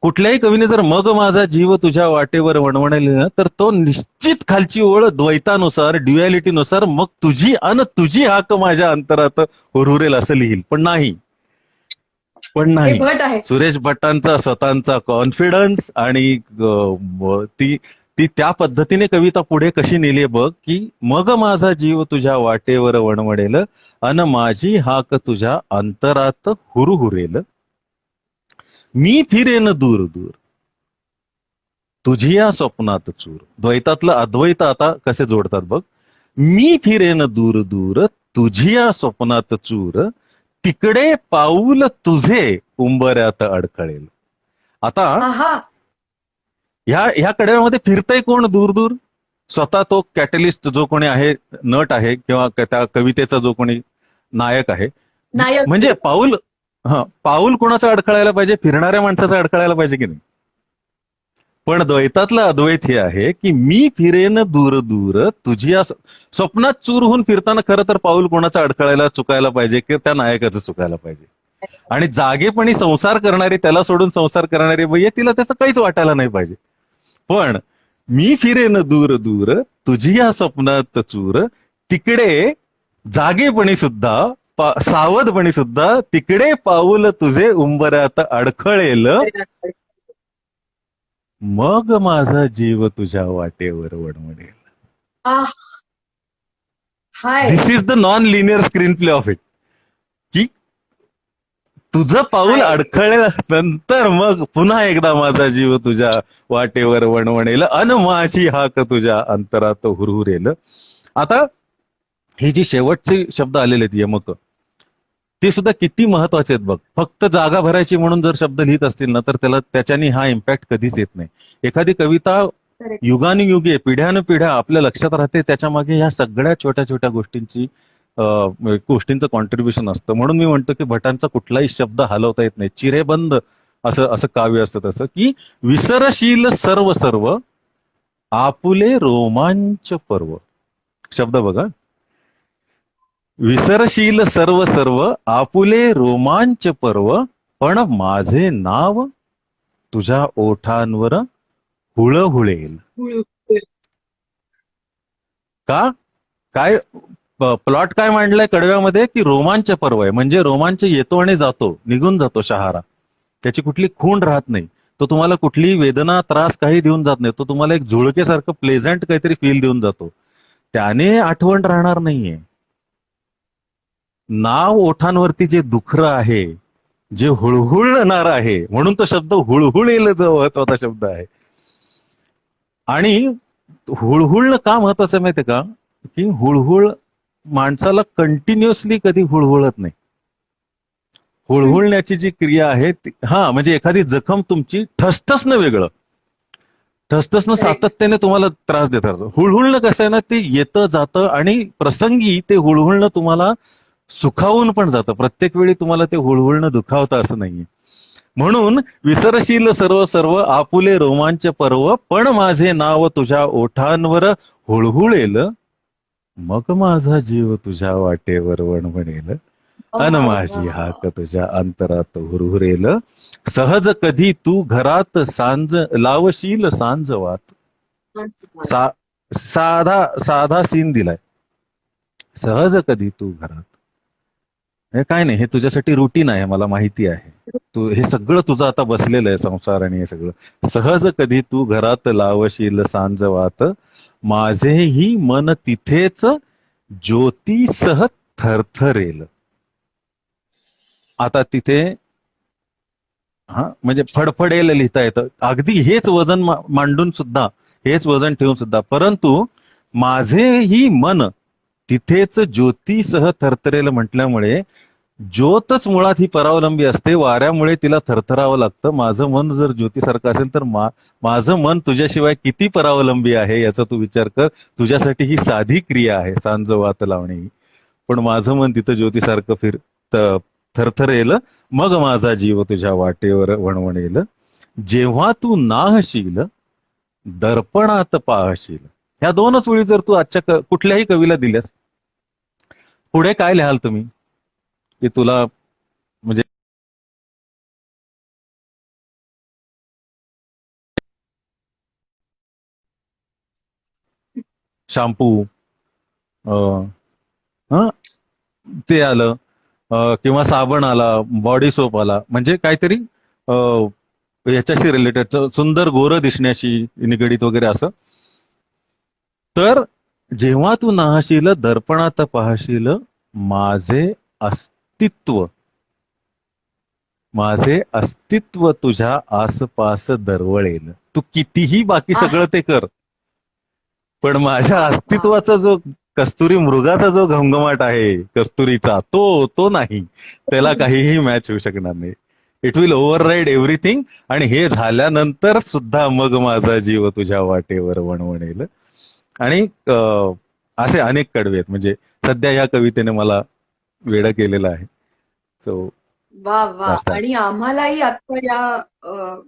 कुठल्याही कवीने जर मग माझा जीव तुझ्या वाटेवर वणवणेल ना, तर तो निश्चित खालची ओळ द्वैतानुसार, ड्युएलिटीनुसार, मग तुझी हाक माझ्या अंतरात हुरहुरेल असं लिहिल. पण नाही, भट आहे. सुरेश भटांचा स्वतःचा कॉन्फिडन्स आणि ती ती त्या पद्धतीने कविता पुढे कशी नेली बघ, की मग माझा जीव तुझ्या वाटेवर वणवणेल, अन माझी हाक तुझ्या अंतरात हुरहुरेल. मी फिरेन दूर दूर तुझी या स्वप्नात चूर. द्वैतातलं अद्वैत आता कसे जोडतात बघ. मी फिरेन दूर दूर तुझी या स्वप्नात चूर, तिकडे पाऊल तुझे उंबऱ्यात अडखळेल. आता ह्या कड्यामध्ये फिरतय कोण दूर दूर? स्वतः तो कॅटलिस्ट जो कोणी आहे, नट आहे, किंवा त्या कवितेचा जो कोणी नायक आहे. म्हणजे पाऊल कोणाचा अडखळायला पाहिजे? फिरणाऱ्या माणसाचा अडखळायला पाहिजे की नाही? पण द्वैतातलं अद्वैत हे आहे की मी फिरेन दूर दूर तुझी या स्वप्नात चूर होऊन फिरताना खरं तर पाऊल कोणाचा अडखळायला चुकायला पाहिजे, की त्या नायकाचं चुकायला पाहिजे. आणि जागेपणी संसार करणारी, त्याला सोडून संसार करणारी बाई, तिला त्याचं काहीच वाटायला नाही पाहिजे. पण मी फिरेन दूर दूर तुझी या स्वप्नात चूर, तिकडे जागेपणी सुद्धा, सावधपणी सुद्धा, तिकडे पाऊल तुझे उंबऱ्यात अडखळेल, मग माझा जीव तुझ्या वाटेवर वणवणेल. This is the non linear screenplay of it. की तुझं पाऊल अडखळल्यानंतर मग पुन्हा एकदा माझा जीव तुझ्या वाटेवर वणवणेल, अन माझी हाक तुझ्या अंतरात हुरहुरेल. आता हे जे शेवटचे शब्द आलेले आहेत यमक, ते सुद्धा किती महत्वाचे आहेत बघ. फक्त जागा भरायची म्हणून जर शब्द लिहित असतील ना, तर त्याच्याने हा इम्पॅक्ट कधीच येत नाही. एखादी कविता युगानुयुगे, पिढ्यानुपिढ्या आपल्या लक्षात राहते, त्याच्या मागे ह्या सगळ्या छोट्या छोट्या गोष्टींची गोष्टींचं कॉन्ट्रीब्युशन असतं. म्हणून मी म्हणतो की भटांचा कुठलाही शब्द हलवता येत नाही. चिरेबंद असं असं काव्य असतं तसं, की विसरशील सर्व सर्व आपुले रोमांच पर्व. शब्द बघा, विसरशील सर्व सर्व आपुले रोमांच पर्व, पण माझे नाव तुझ्या ओठांवर हुळहुळेल. का? काय प्लॉट काय मांडलाय कडव्यामध्ये, की रोमांच पर्व आहे, म्हणजे रोमांच येतो आणि जातो, निघून जातो शहारा. त्याची कुठली खूण राहत नाही. तो तुम्हाला कुठली वेदना त्रास काही देऊन जात नाही. तो तुम्हाला एक झुळकेसारखं प्लेझंट काहीतरी फील देऊन जातो. त्याने आठवण राहणार नाहीये. नाव ओठांवरती जे दुखरं आहे, जे हुळहुळणार आहे, म्हणून तो शब्द हुळहुळेल जो महत्वाचा शब्द आहे. आणि हुळहुळणं का महत्वाचं आहे माहितीये का, की हुळहुळ माणसाला कंटिन्युअसली कधी हुळहुळत नाही. हुळहुळण्याची जी क्रिया आहे म्हणजे एखादी जखम तुमची ठसठसणं वेगळं, ठसठसणं सातत्याने तुम्हाला त्रास देतात. हुळहुळणं कसं आहे ना, ते येतं जातं आणि प्रसंगी ते हुळहुळणं तुम्हाला सुखावून पण जातं. प्रत्येक वेळी तुम्हाला ते हुळहुळणं दुखावतं असं नाहीये. म्हणून विसरशील सर्व सर्व आपुले रोमांच पर्व, पण माझे नाव तुझ्या ओठांवर हुळहुळेल, मग माझा जीव तुझ्या वाटेवर वणवणेल, अन माझी हाक तुझ्या अंतरात हुरहुरेल. सहज कधी तू घरात सांज लावशील सांजवात. साधा साधा सीन दिलाय. सहज कधी तू घरात, हे काय नाही, हे तुझ्यासाठी रुटीन आहे, मला माहिती आहे. तू हे सगळं तुझं आता बसलेलं आहे, संसार आणि हे सगळं. सहज कधी तू घरात लावशील सांजवात, माझेही मन तिथेच ज्योतीसह थरथरेल. आता तिथे म्हणजे फडफडेल लिहिता येतं. अगदी हेच वजन मांडून सुद्धा, हेच वजन ठेवून सुद्धा, परंतु माझेही मन तिथेच ज्योतीसह थरथरेल म्हटल्यामुळे ज्योतच मुळात ही परावलंबी असते. वाऱ्यामुळे तिला थरथरावं लागतं. माझं मन जर ज्योतीसारखं असेल तर माझं मन तुझ्याशिवाय किती परावलंबी आहे याचा तू विचार कर. तुझ्यासाठी ही साधी क्रिया आहे सांज वात लावणे ही, पण माझं मन तिथं ज्योतीसारखं थरथरेल, मग माझा जीव तुझ्या वाटेवर वणवणेल. जेव्हा तू नाहशील दर्पणात पाहशील. ह्या दोनच वेळी जर तू आजच्या कुठल्याही कवीला दिल्यास, पुढे काय लिहाल तुम्ही, की तुला म्हणजे शॅम्पू ते आलं, किंवा साबण आला, बॉडी सोप आला, म्हणजे काहीतरी याच्याशी रिलेटेड, सुंदर गोरं दिसण्याशी निगडीत वगैरे असं. तर जेव्हा तू नाहशील दर्पणात पाहशील, माझे अस्तित्व माझे अस्तित्व तुझ्या आसपास दरवळेल. तू कितीही बाकी सगळं ते कर, पण माझ्या अस्तित्वाचा जो कस्तुरी मृगाचा जो घमघमाट आहे कस्तुरीचा, तो नाही, त्याला काहीही मॅच होऊ शकणार नाही. It will override everything. आणि हे झाल्यानंतर सुद्धा मग माझा जीव तुझ्या वाटेवर वणवणेल. आणि असे अनेक कडवे आहेत. म्हणजे सध्या ह्या कवितेने मला वेडं केलेलं आहे. सो वा वा. आणि आम्हालाही आता या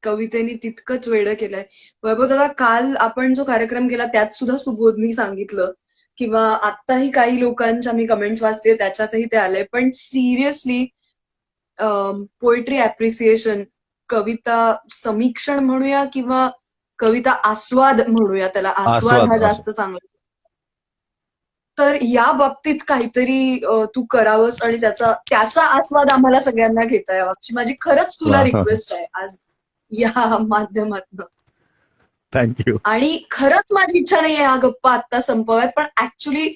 कवितेने तितकंच वेडं केलंय. वैभव दादा, काल आपण जो कार्यक्रम केला त्यात सुद्धा सुबोधनी सांगितलं, किंवा आत्ताही काही लोकांच्या मी कमेंट्स वाचते त्याच्यातही ते आलंय, पण सिरियसली पोएट्री ऍप्रिसिएशन, कविता समीक्षण म्हणूया किंवा कविता आस्वाद म्हणूया, त्याला आस्वाद हा जास्त चांगला. तर या बाबतीत काहीतरी तू करावंस आणि त्याचा आस्वाद आम्हाला सगळ्यांना घेता यावा, अशी माझी खरंच तुला रिक्वेस्ट आहे आज या माध्यमातून. थँक्यू. आणि खरंच माझी इच्छा नाहीये हा गप्पा आता संपवायत, पण actually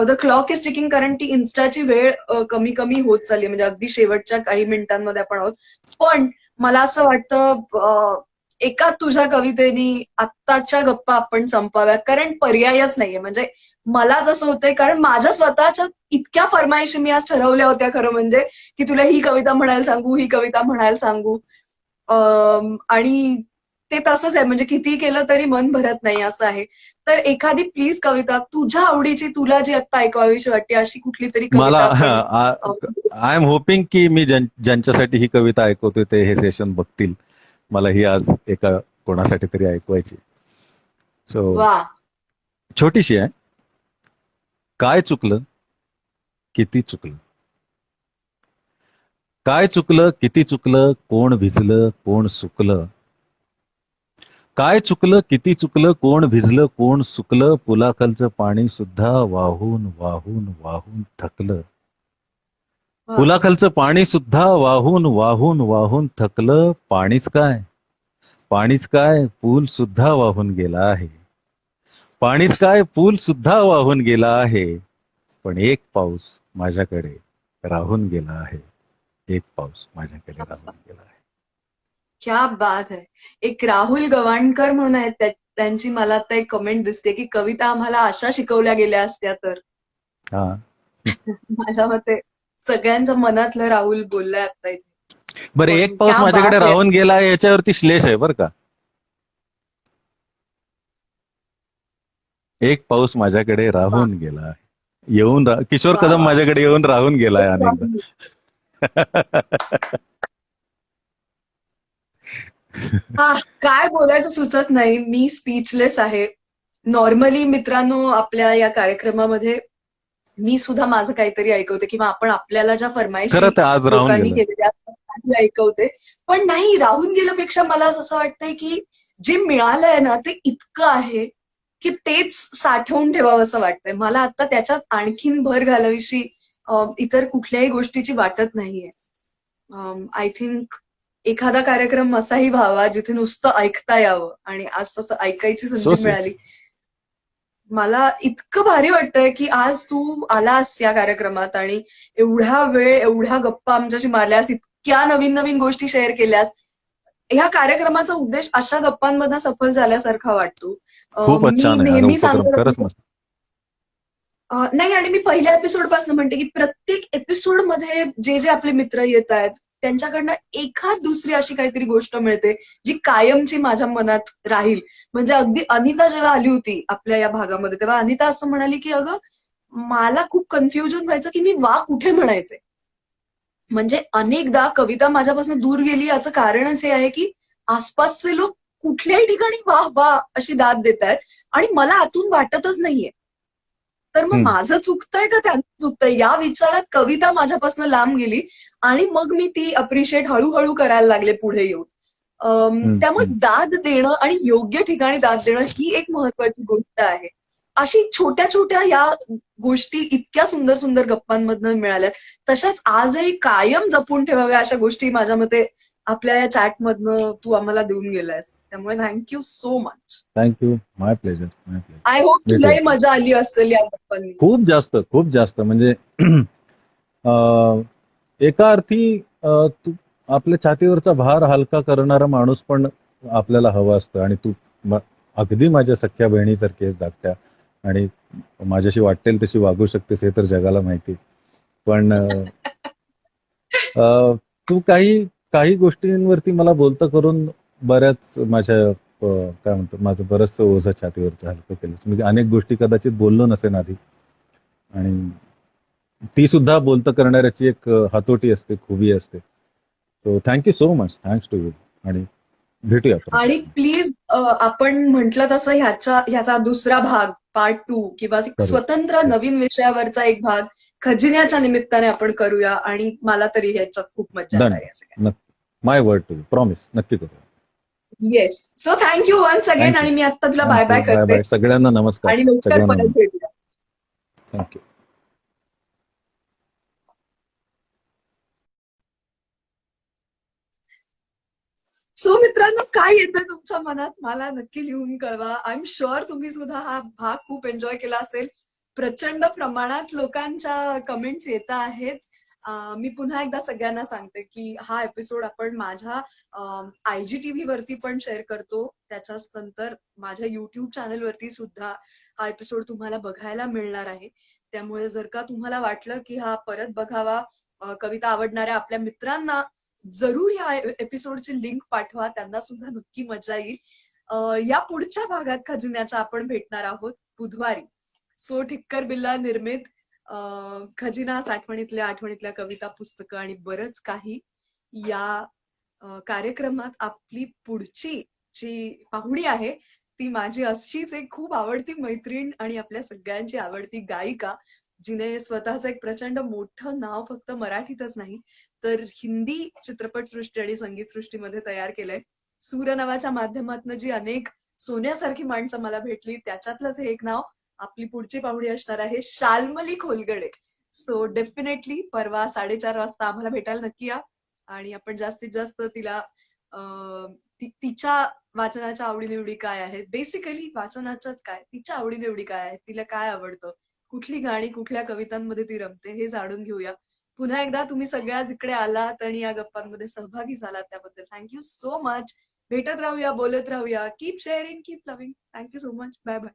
the clock is ticking, कारण ती इन्स्टाची वेळ कमी कमी होत चालली, म्हणजे अगदी शेवटच्या काही मिनिटांमध्ये आपण आहोत. पण मला असं वाटतं एका तुझ्या कवितेनी आत्ताच्या गप्पा आपण संपाव्यात, कारण पर्यायच नाहीये. म्हणजे मला जसं होतंय, कारण माझ्या स्वतःच्या इतक्या फरमाईशी मी आज ठरवल्या होत्या खरं म्हणजे, की तुला ही कविता म्हणायला सांगू, ही कविता म्हणायला सांगू, आणि ते तसंच आहे, म्हणजे किती केलं तरी मन भरत नाही असं आहे. तर एखादी प्लीज कविता तुझ्या आवडीची, तुला जी आता ऐकवावीशी वाटते अशी कुठली तरी मला कविता आपण आय एम होपिंग की मी ज्यांच्यासाठी ही कविता ऐकवतोय ते हे सेशन बघतील. मला ही आज एका कोणासाठी तरी ऐकवायची. सो वा. छोटीशी आहे. काय चुकलं, किती चुकलं, काय चुकलं, किती चुकलं, कोण भिजलं, कोण सुकलं, काय चुकलं, किती चुकलं, कोण भिजलं, कोण सुकलं, पुलाखालचं पाणी सुद्धा वाहून वाहून वाहून थकलं. वा. पुलाखालचं पाणी सुद्धा वाहून वाहून वाहून थकलं. पाणीच काय पूल सुद्धा वाहून गेला आहे. पाणीच काय पूल सुद्धा वाहून गेला आहे. पण एक पाऊस माझ्याकडे राहून गेला आहे. एक पाऊस माझ्याकडे राहून गेला आहे. क्या बात है. एक राहुल गवाणकर म्हणून आहेत, त्यांची मला आता एक कमेंट दिसते की कविता आम्हाला अशा शिकवल्या गेल्या असत्या तर. हा. माझ्या मते सगळ्यांच्या मनातलं राहुल बोललाय आता इथे. बरं, पण एक पाऊस क्या माझ्याकडे बात है. राहून गेला आहे याच्यावरती श्लेष आहे बरं का. एक पाऊस माझ्याकडे वा. राहून गेला आहे. किशोर वा कदम वा. माझ्याकडे येऊन राहून गेलाय अनेकदा. हा, काय बोलायचं सुचत नाही, मी स्पीचलेस आहे. नॉर्मली मित्रांनो आपल्या या कार्यक्रमामध्ये मी सुद्धा माझं काहीतरी ऐकवते किंवा आपण आपल्याला ज्या खरं फरमाईशी तर आज राहून लोकांनी गेलं. केलेल्या असतात काही ऐकवते. पण नाही, राहून गेल्यापेक्षा मला असं वाटतंय की जे मिळालंय ना ते इतकं आहे की तेच साठवून ठेवावं असं वाटतंय मला. आता त्याच्यात आणखीन भर घालावीशी इतर कुठल्याही गोष्टीची वाटत नाहीये. आय थिंक एखादा कार्यक्रम असाही व्हावा जिथे नुसतं ऐकता यावं, आणि आज तसं ऐकायची सो संधी स्वीट. मिळाली. मला इतकं भारी वाटतंय की आज तू आलास या कार्यक्रमात आणि एवढा वेळ एवढ्या गप्पा आमच्याशी मारल्यास, इतक्या नवीन नवीन गोष्टी शेअर केल्यास. ह्या कार्यक्रमाचा उद्देश अशा गप्पांमधनं सफल झाल्यासारखा वाटतो. खूपच मी छान आहे. नेहमी उपक्रम सांगत खरंच असते मस्त. नाही, आणि मी पहिल्या एपिसोड पासून म्हणते की प्रत्येक एपिसोड मध्ये जे जे आपले मित्र येत आहेत त्यांच्याकडनं एखाद दुसरी अशी काहीतरी गोष्ट मिळते जी कायमची माझ्या मनात राहील. म्हणजे अगदी अनिता जेव्हा आली होती आपल्या या भागामध्ये तेव्हा अनिता असं म्हणाली की अगं मला खूप कन्फ्युजन व्हायचं की मी वा कुठे म्हणायचे. म्हणजे अनेकदा कविता माझ्यापासून दूर गेली याचं कारणच हे आहे की आसपासचे लोक कुठल्याही ठिकाणी वाह वाह अशी दाद देत आहेत आणि मला आतून वाटतच नाहीये. तर मग हम्म, माझं चुकतंय का त्यांचं चुकतंय या विचारात कविता माझ्यापासून लांब गेली आणि मग मी ती अप्रिशिएट हळूहळू करायला लागले पुढे येऊन. हम्म, त्यामुळे हम्म. दाद देणं आणि योग्य ठिकाणी दाद देणं ही एक महत्वाची गोष्ट आहे. अशी छोट्या छोट्या या गोष्टी इतक्या सुंदर सुंदर गप्पांमधनं मिळाल्यात. तशाच आजही कायम जपून ठेवाव्या अशा गोष्टी माझ्या मते आपल्या या चॅटमधनं तू आम्हाला देऊन गेलायस. त्यामुळे thank you so much. Thank you. My pleasure, my pleasure. I hope भेटूया तुलाही आपण. मजा आली असेल या गप्पांनी. खूप जास्त, खूप जास्त म्हणजे अं, एका अर्थी तू आपल्या छातीवरचा भार हलका करणारा माणूस पण आपल्याला हवा असतं. आणि तू म- अगदी माझ्या सख्या बहिणीसारखी आहेस धाकट्या, आणि माझ्याशी वाटेल तशी वागू शकतेस हे तर जगाला माहिती. पण अ, तू काही काही गोष्टींवरती मला बोलतं करून बऱ्याच माझ्या काय म्हणतात माझं बरंचसं ओझं छातीवरचं हलकं केलंस. म्हणजे अनेक गोष्टी कदाचित बोललो नसेन आधी, आणि ती सुद्धा बोलतं करणाऱ्याची एक हातोटी असते, खूबी असते. So thank you so much. Thanks to you. आणि भेटूया परत. आणि प्लीज आपण म्हटलं तसं ह्याचा दुसरा भाग पार्ट 2 किंवा एक करू. स्वतंत्र नवीन विषयावरचा एक भाग खजिन्याच्या निमित्ताने आपण करूया. आणि मला तरी ह्याच्यात खूप मजा डन. येणार आहे असं. My word to you. Promise. नक्की करूया. Yes. So thank you once again, thank you. आणि मी आता तुला बाय थँक्यू. बाय बाय करते बाय. सगळ्यांना नमस्कार. आणि लवकर सगळ्यांना परत नमस्कार. भेटूया. थँक्यू. सो मित्रांनो, काय येतं तुमच्या मनात मला नक्की लिहून कळवा. आय एम शुअर तुम्ही सुद्धा हा भाग खूप एन्जॉय केला असेल. प्रचंड प्रमाणात लोकांच्या कमेंट्स येत आहेत. मी पुन्हा एकदा सगळ्यांना सांगते की हा एपिसोड आपण माझ्या IGTV वरती पण शेअर करतो. त्याच्याच नंतर माझ्या युट्यूब चॅनलवरती सुद्धा हा एपिसोड तुम्हाला बघायला मिळणार आहे. त्यामुळे जर का तुम्हाला वाटलं की हा परत बघावा, कविता आवडणाऱ्या आपल्या मित्रांना जरूर या एपिसोडची लिंक पाठवा, त्यांना सुद्धा नक्की मजा येईल. या पुढच्या भागात खजिन्याच्या आपण भेटणार आहोत बुधवारी. सो ठिक्कर बिल्ला निर्मित खजिना, साठवणीतल्या आठवणीतल्या कविता, पुस्तकं आणि बरंच काही या कार्यक्रमात आपली पुढची जी पाहुणी आहे ती माझी अशीच एक खूप आवडती मैत्रीण आणि आपल्या सगळ्यांची आवडती गायिका, जिने स्वतःचं एक प्रचंड मोठं नाव फक्त मराठीतच नाही तर हिंदी चित्रपटसृष्टी आणि संगीतसृष्टीमध्ये तयार केलंय. सूर नावाच्या माध्यमातून जी अनेक सोन्यासारखी माणसं मला भेटली त्याच्यातलंच हे एक नाव. आपली पुढची पाहुणी असणार आहे शाल्मली खोलगडे. सो डेफिनेटली परवा 4:30 वाजता आम्हाला भेटायला नक्की या आणि आपण जास्तीत जास्त तिला तिच्या वाचनाच्या आवडीनिवडी काय आहेत, बेसिकली वाचनाच्याच काय, तिच्या आवडीनिवडी काय आहेत, तिला काय आवडतं, कुठली गाणी कुठल्या कवितांमध्ये ती रमते हे जाणून घेऊया. पुन्हा एकदा तुम्ही सगळ्या जिकडे आलात आणि या गप्पांमध्ये सहभागी झालात त्याबद्दल थँक्यू सो मच. भेटत राहूया, बोलत राहूया. Keep sharing, keep loving. Thank you so much. Bye bye.